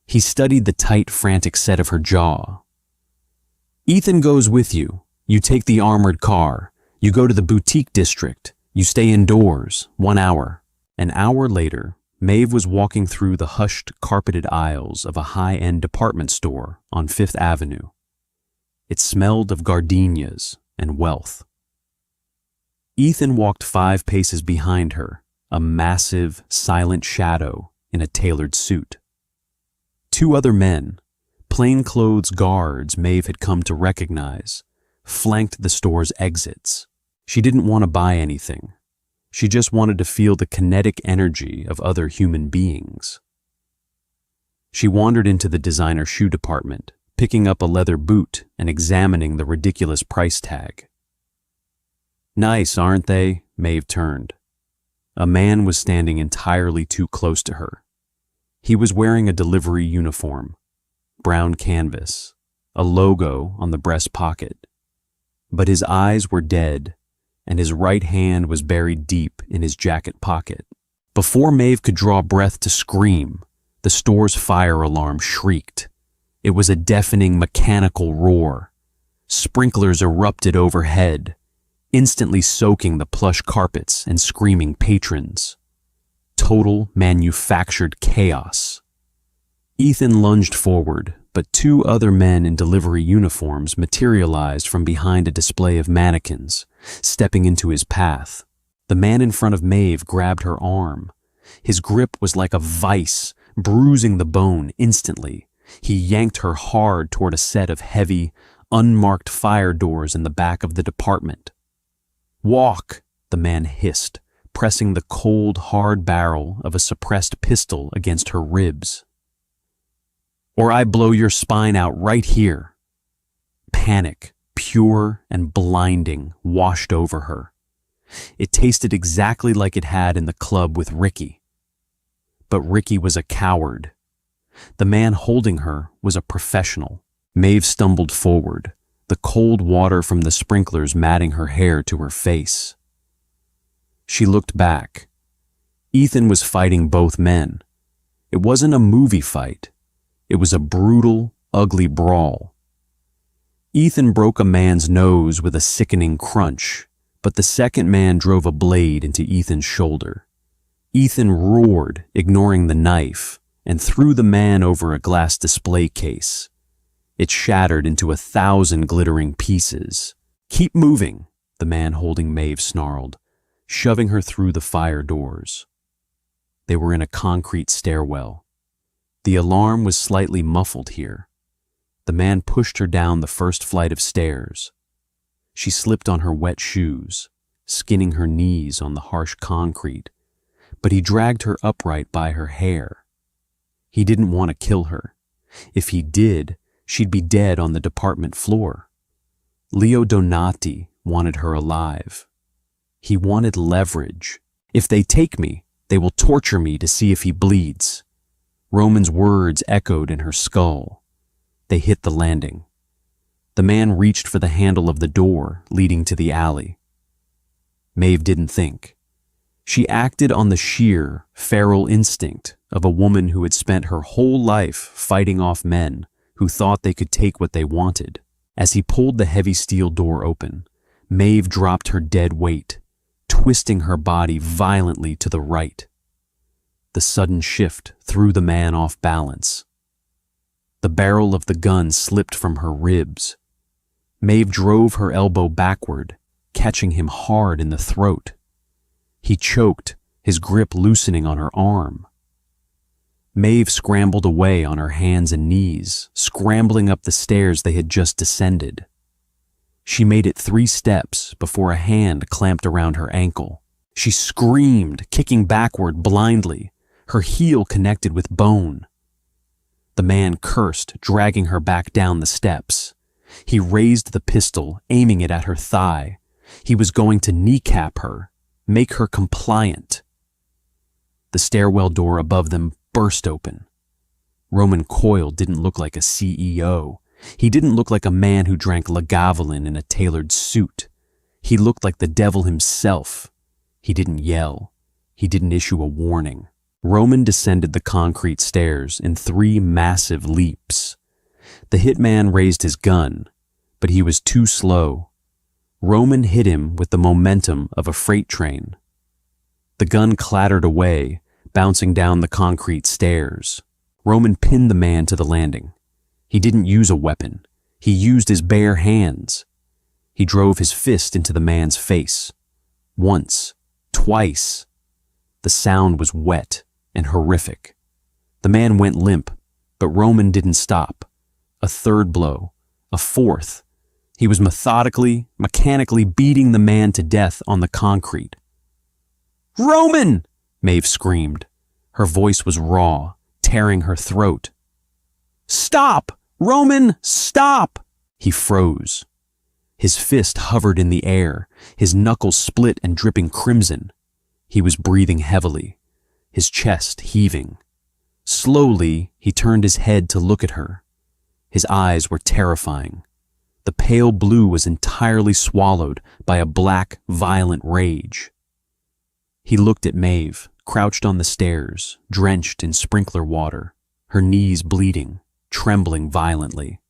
He studied the tight, frantic set of her jaw. "Ethan goes with you. You take the armored car. You go to the boutique district. You stay indoors, 1 hour." An hour later, Maeve was walking through the hushed, carpeted aisles of a high-end department store on 5th Avenue. It smelled of gardenias and wealth. Ethan walked 5 paces behind her, a massive, silent shadow in a tailored suit. 2 other men, plainclothes guards Maeve had come to recognize, flanked the store's exits. She didn't want to buy anything. She just wanted to feel the kinetic energy of other human beings. She wandered into the designer shoe department, picking up a leather boot and examining the ridiculous price tag. "Nice, aren't they?" Maeve turned. A man was standing entirely too close to her. He was wearing a delivery uniform, brown canvas, a logo on the breast pocket. But his eyes were dead, and his right hand was buried deep in his jacket pocket. Before Maeve could draw breath to scream, the store's fire alarm shrieked. It was a deafening mechanical roar. Sprinklers erupted overhead, instantly soaking the plush carpets and screaming patrons. Total manufactured chaos. Ethan lunged forward, but 2 other men in delivery uniforms materialized from behind a display of mannequins, stepping into his path. The man in front of Maeve grabbed her arm. His grip was like a vice, bruising the bone instantly. He yanked her hard toward a set of heavy, unmarked fire doors in the back of the department. "Walk," the man hissed, pressing the cold, hard barrel of a suppressed pistol against her ribs. "Or I blow your spine out right here." Panic, pure and blinding, washed over her. It tasted exactly like it had in the club with Ricky. But Ricky was a coward. The man holding her was a professional. Maeve stumbled forward, the cold water from the sprinklers matting her hair to her face. She looked back. Ethan was fighting both men. It wasn't a movie fight. It was a brutal, ugly brawl. Ethan broke a man's nose with a sickening crunch, but the second man drove a blade into Ethan's shoulder. Ethan roared, ignoring the knife, and threw the man over a glass display case. It shattered into 1,000 glittering pieces. "Keep moving," the man holding Maeve snarled, shoving her through the fire doors. They were in a concrete stairwell. The alarm was slightly muffled here. The man pushed her down the first flight of stairs. She slipped on her wet shoes, skinning her knees on the harsh concrete, but he dragged her upright by her hair. He didn't want to kill her. If he did, she'd be dead on the department floor. Leo Donati wanted her alive. He wanted leverage. "If they take me, they will torture me to see if he bleeds." Roman's words echoed in her skull. They hit the landing. The man reached for the handle of the door leading to the alley. Maeve didn't think. She acted on the sheer, feral instinct of a woman who had spent her whole life fighting off men who thought they could take what they wanted. As he pulled the heavy steel door open, Maeve dropped her dead weight, twisting her body violently to the right. The sudden shift threw the man off balance. The barrel of the gun slipped from her ribs. Maeve drove her elbow backward, catching him hard in the throat. He choked, his grip loosening on her arm. Maeve scrambled away on her hands and knees, scrambling up the stairs they had just descended. She made it 3 steps before a hand clamped around her ankle. She screamed, kicking backward blindly, her heel connected with bone. The man cursed, dragging her back down the steps. He raised the pistol, aiming it at her thigh. He was going to kneecap her, make her compliant. The stairwell door above them burst open. Roman Coyle didn't look like a CEO. He didn't look like a man who drank Lagavulin in a tailored suit. He looked like the devil himself. He didn't yell. He didn't issue a warning. Roman descended the concrete stairs in 3 massive leaps. The hitman raised his gun, but he was too slow. Roman hit him with the momentum of a freight train. The gun clattered away, bouncing down the concrete stairs. Roman pinned the man to the landing. He didn't use a weapon. He used his bare hands. He drove his fist into the man's face. Once, twice. The sound was wet and horrific. The man went limp, but Roman didn't stop. A 3rd blow, a 4th. He was methodically, mechanically beating the man to death on the concrete. "Roman!" Maeve screamed. Her voice was raw, tearing her throat. "Stop! Roman, stop!" He froze. His fist hovered in the air, his knuckles split and dripping crimson. He was breathing heavily, his chest heaving. Slowly, he turned his head to look at her. His eyes were terrifying. The pale blue was entirely swallowed by a black, violent rage. He looked at Maeve, crouched on the stairs, drenched in sprinkler water, her knees bleeding, trembling violently.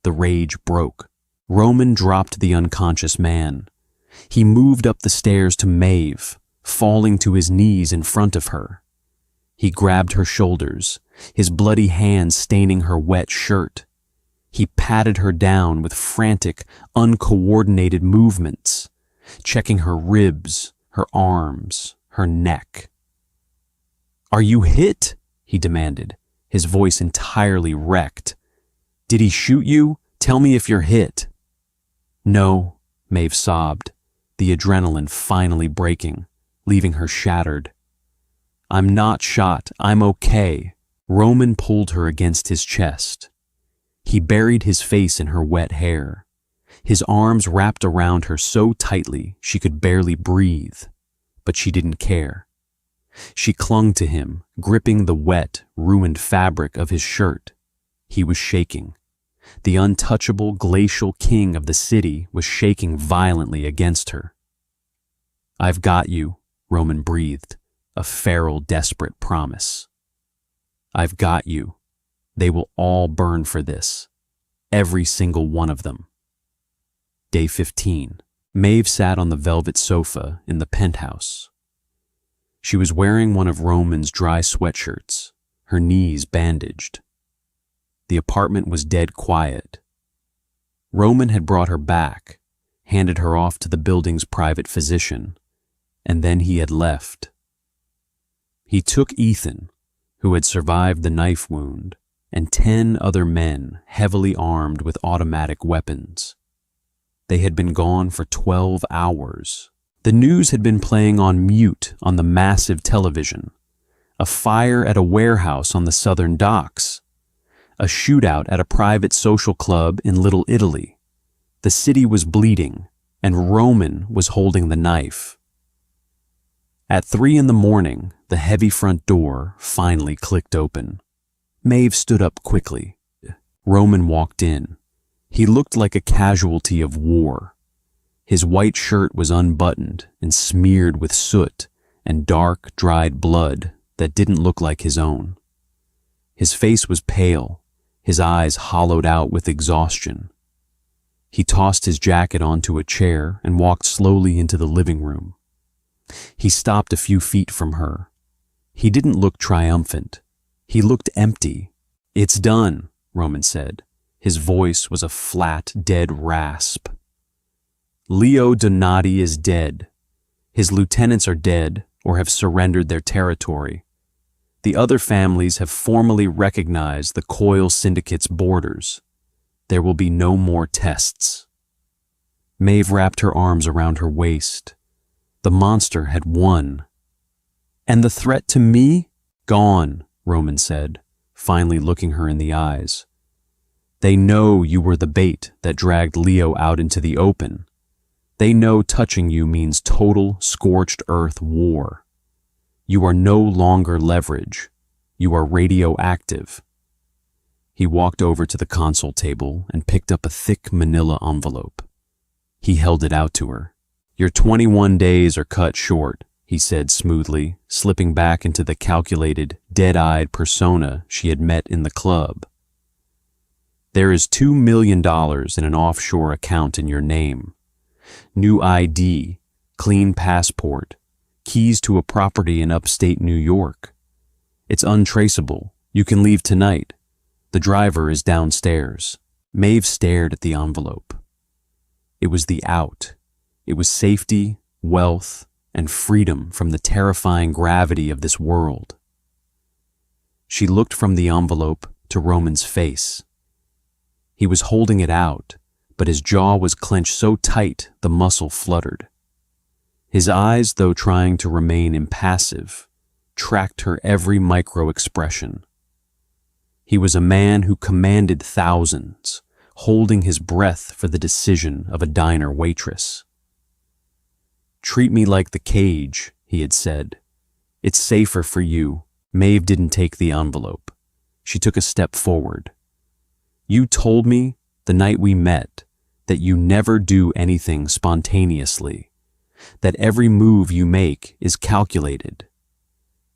The rage broke. Roman dropped the unconscious man. He moved up the stairs to Maeve, falling to his knees in front of her. He grabbed her shoulders, his bloody hands staining her wet shirt. He patted her down with frantic, uncoordinated movements, checking her ribs, her arms, her neck. "Are you hit?" he demanded, his voice entirely wrecked. "Did he shoot you? Tell me if you're hit." "No," Maeve sobbed, the adrenaline finally breaking, leaving her shattered. "I'm not shot. I'm okay." Roman pulled her against his chest. He buried his face in her wet hair. His arms wrapped around her so tightly she could barely breathe, but she didn't care. She clung to him, gripping the wet, ruined fabric of his shirt. He was shaking. The untouchable, glacial king of the city was shaking violently against her. "I've got you," Roman breathed, a feral, desperate promise. "I've got you. They will all burn for this. Every single one of them." Day 15. Maeve sat on the velvet sofa in the penthouse. She was wearing one of Roman's dry sweatshirts, her knees bandaged. The apartment was dead quiet. Roman had brought her back, handed her off to the building's private physician, and then he had left. He took Ethan, who had survived the knife wound, and 10 other men heavily armed with automatic weapons. They had been gone for 12 hours. The news had been playing on mute on the massive television. A fire at a warehouse on the southern docks. A shootout at a private social club in Little Italy. The city was bleeding, and Roman was holding the knife. At 3 in the morning, the heavy front door finally clicked open. Maeve stood up quickly. Roman walked in. He looked like a casualty of war. His white shirt was unbuttoned and smeared with soot and dark, dried blood that didn't look like his own. His face was pale, his eyes hollowed out with exhaustion. He tossed his jacket onto a chair and walked slowly into the living room. He stopped a few feet from her. He didn't look triumphant. He looked empty. "It's done," Roman said. His voice was a flat, dead rasp. "Leo Donati is dead. His lieutenants are dead or have surrendered their territory. The other families have formally recognized the Coil Syndicate's borders. There will be no more tests." Maeve wrapped her arms around her waist. The monster had won. "And the threat to me? Gone," Roman said, finally looking her in the eyes. "They know you were the bait that dragged Leo out into the open. They know touching you means total, scorched earth war. You are no longer leverage. You are radioactive." He walked over to the console table and picked up a thick manila envelope. He held it out to her. "Your 21 days are cut short," he said smoothly, slipping back into the calculated, dead-eyed persona she had met in the club. "There is $2 million in an offshore account in your name. New ID, clean passport, keys to a property in upstate New York. It's untraceable. You can leave tonight. The driver is downstairs." Maeve stared at the envelope. It was the out. It was safety, wealth, and freedom from the terrifying gravity of this world. She looked from the envelope to Roman's face. He was holding it out, but his jaw was clenched so tight the muscle fluttered. His eyes, though trying to remain impassive, tracked her every micro-expression. He was a man who commanded thousands, holding his breath for the decision of a diner waitress. "Treat me like the cage," he had said. "It's safer for you." Maeve didn't take the envelope. She took a step forward. "You told me, the night we met, that you never do anything spontaneously, that every move you make is calculated."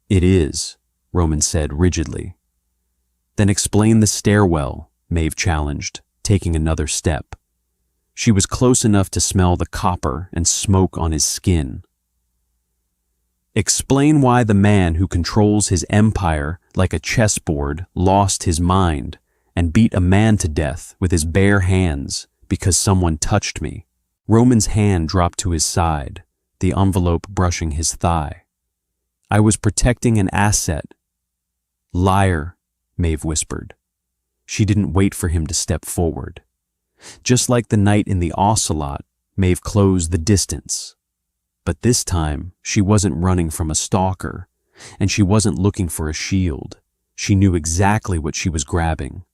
"It is," Roman said rigidly. "Then explain the stairwell," Maeve challenged, taking another step. She was close enough to smell the copper and smoke on his skin. "Explain why the man who controls his empire like a chessboard lost his mind and beat a man to death with his bare hands because someone touched me." Roman's hand dropped to his side, the envelope brushing his thigh. "I was protecting an asset." "Liar," Maeve whispered. She didn't wait for him to step forward. Just like the night in the ocelot, Maeve closed the distance. But this time, she wasn't running from a stalker, and she wasn't looking for a shield. She knew exactly what she was grabbing.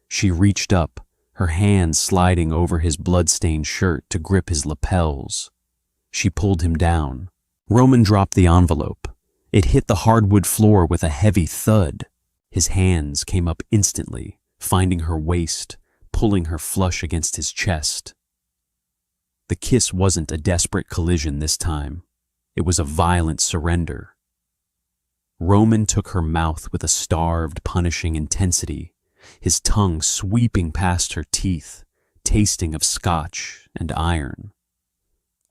She reached up, her hand sliding over his blood-stained shirt to grip his lapels. She pulled him down. Roman dropped the envelope. It hit the hardwood floor with a heavy thud. His hands came up instantly, finding her waist, pulling her flush against his chest. The kiss wasn't a desperate collision this time. It was a violent surrender. Roman took her mouth with a starved, punishing intensity, his tongue sweeping past her teeth, tasting of scotch and iron.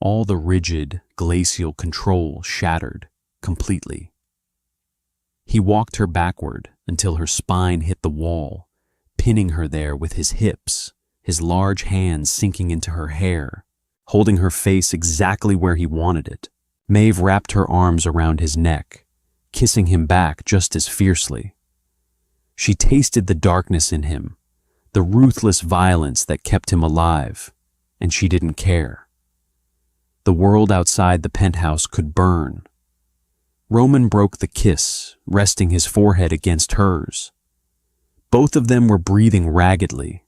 All the rigid, glacial control shattered completely. He walked her backward until her spine hit the wall, pinning her there with his hips, his large hands sinking into her hair, holding her face exactly where he wanted it. Maeve wrapped her arms around his neck, kissing him back just as fiercely. She tasted the darkness in him, the ruthless violence that kept him alive, and she didn't care. The world outside the penthouse could burn. Roman broke the kiss, resting his forehead against hers. Both of them were breathing raggedly.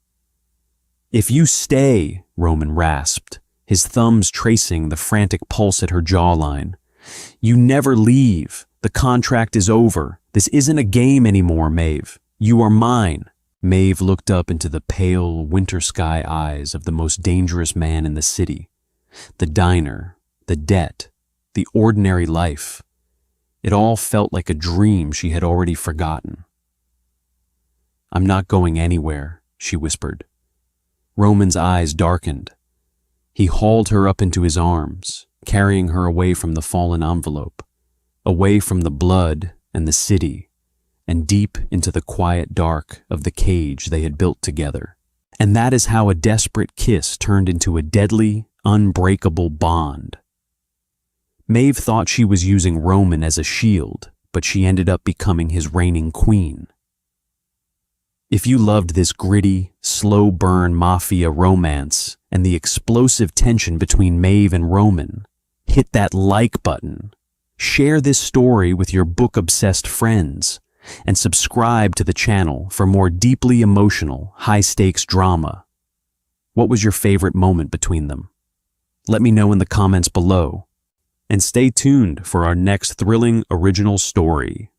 "If you stay," Roman rasped, his thumbs tracing the frantic pulse at her jawline, "you never leave. The contract is over. This isn't a game anymore, Maeve. You are mine." Maeve looked up into the pale, winter sky eyes of the most dangerous man in the city. The diner, the debt, the ordinary life. It all felt like a dream she had already forgotten. "I'm not going anywhere," she whispered. Roman's eyes darkened. He hauled her up into his arms, carrying her away from the fallen envelope, away from the blood and the city, and deep into the quiet dark of the cage they had built together. And that is how a desperate kiss turned into a deadly, unbreakable bond. Maeve thought she was using Roman as a shield, but she ended up becoming his reigning queen. If you loved this gritty, slow-burn mafia romance and the explosive tension between Maeve and Roman, hit that like button, share this story with your book-obsessed friends, and subscribe to the channel for more deeply emotional, high-stakes drama. What was your favorite moment between them? Let me know in the comments below. And stay tuned for our next thrilling original story.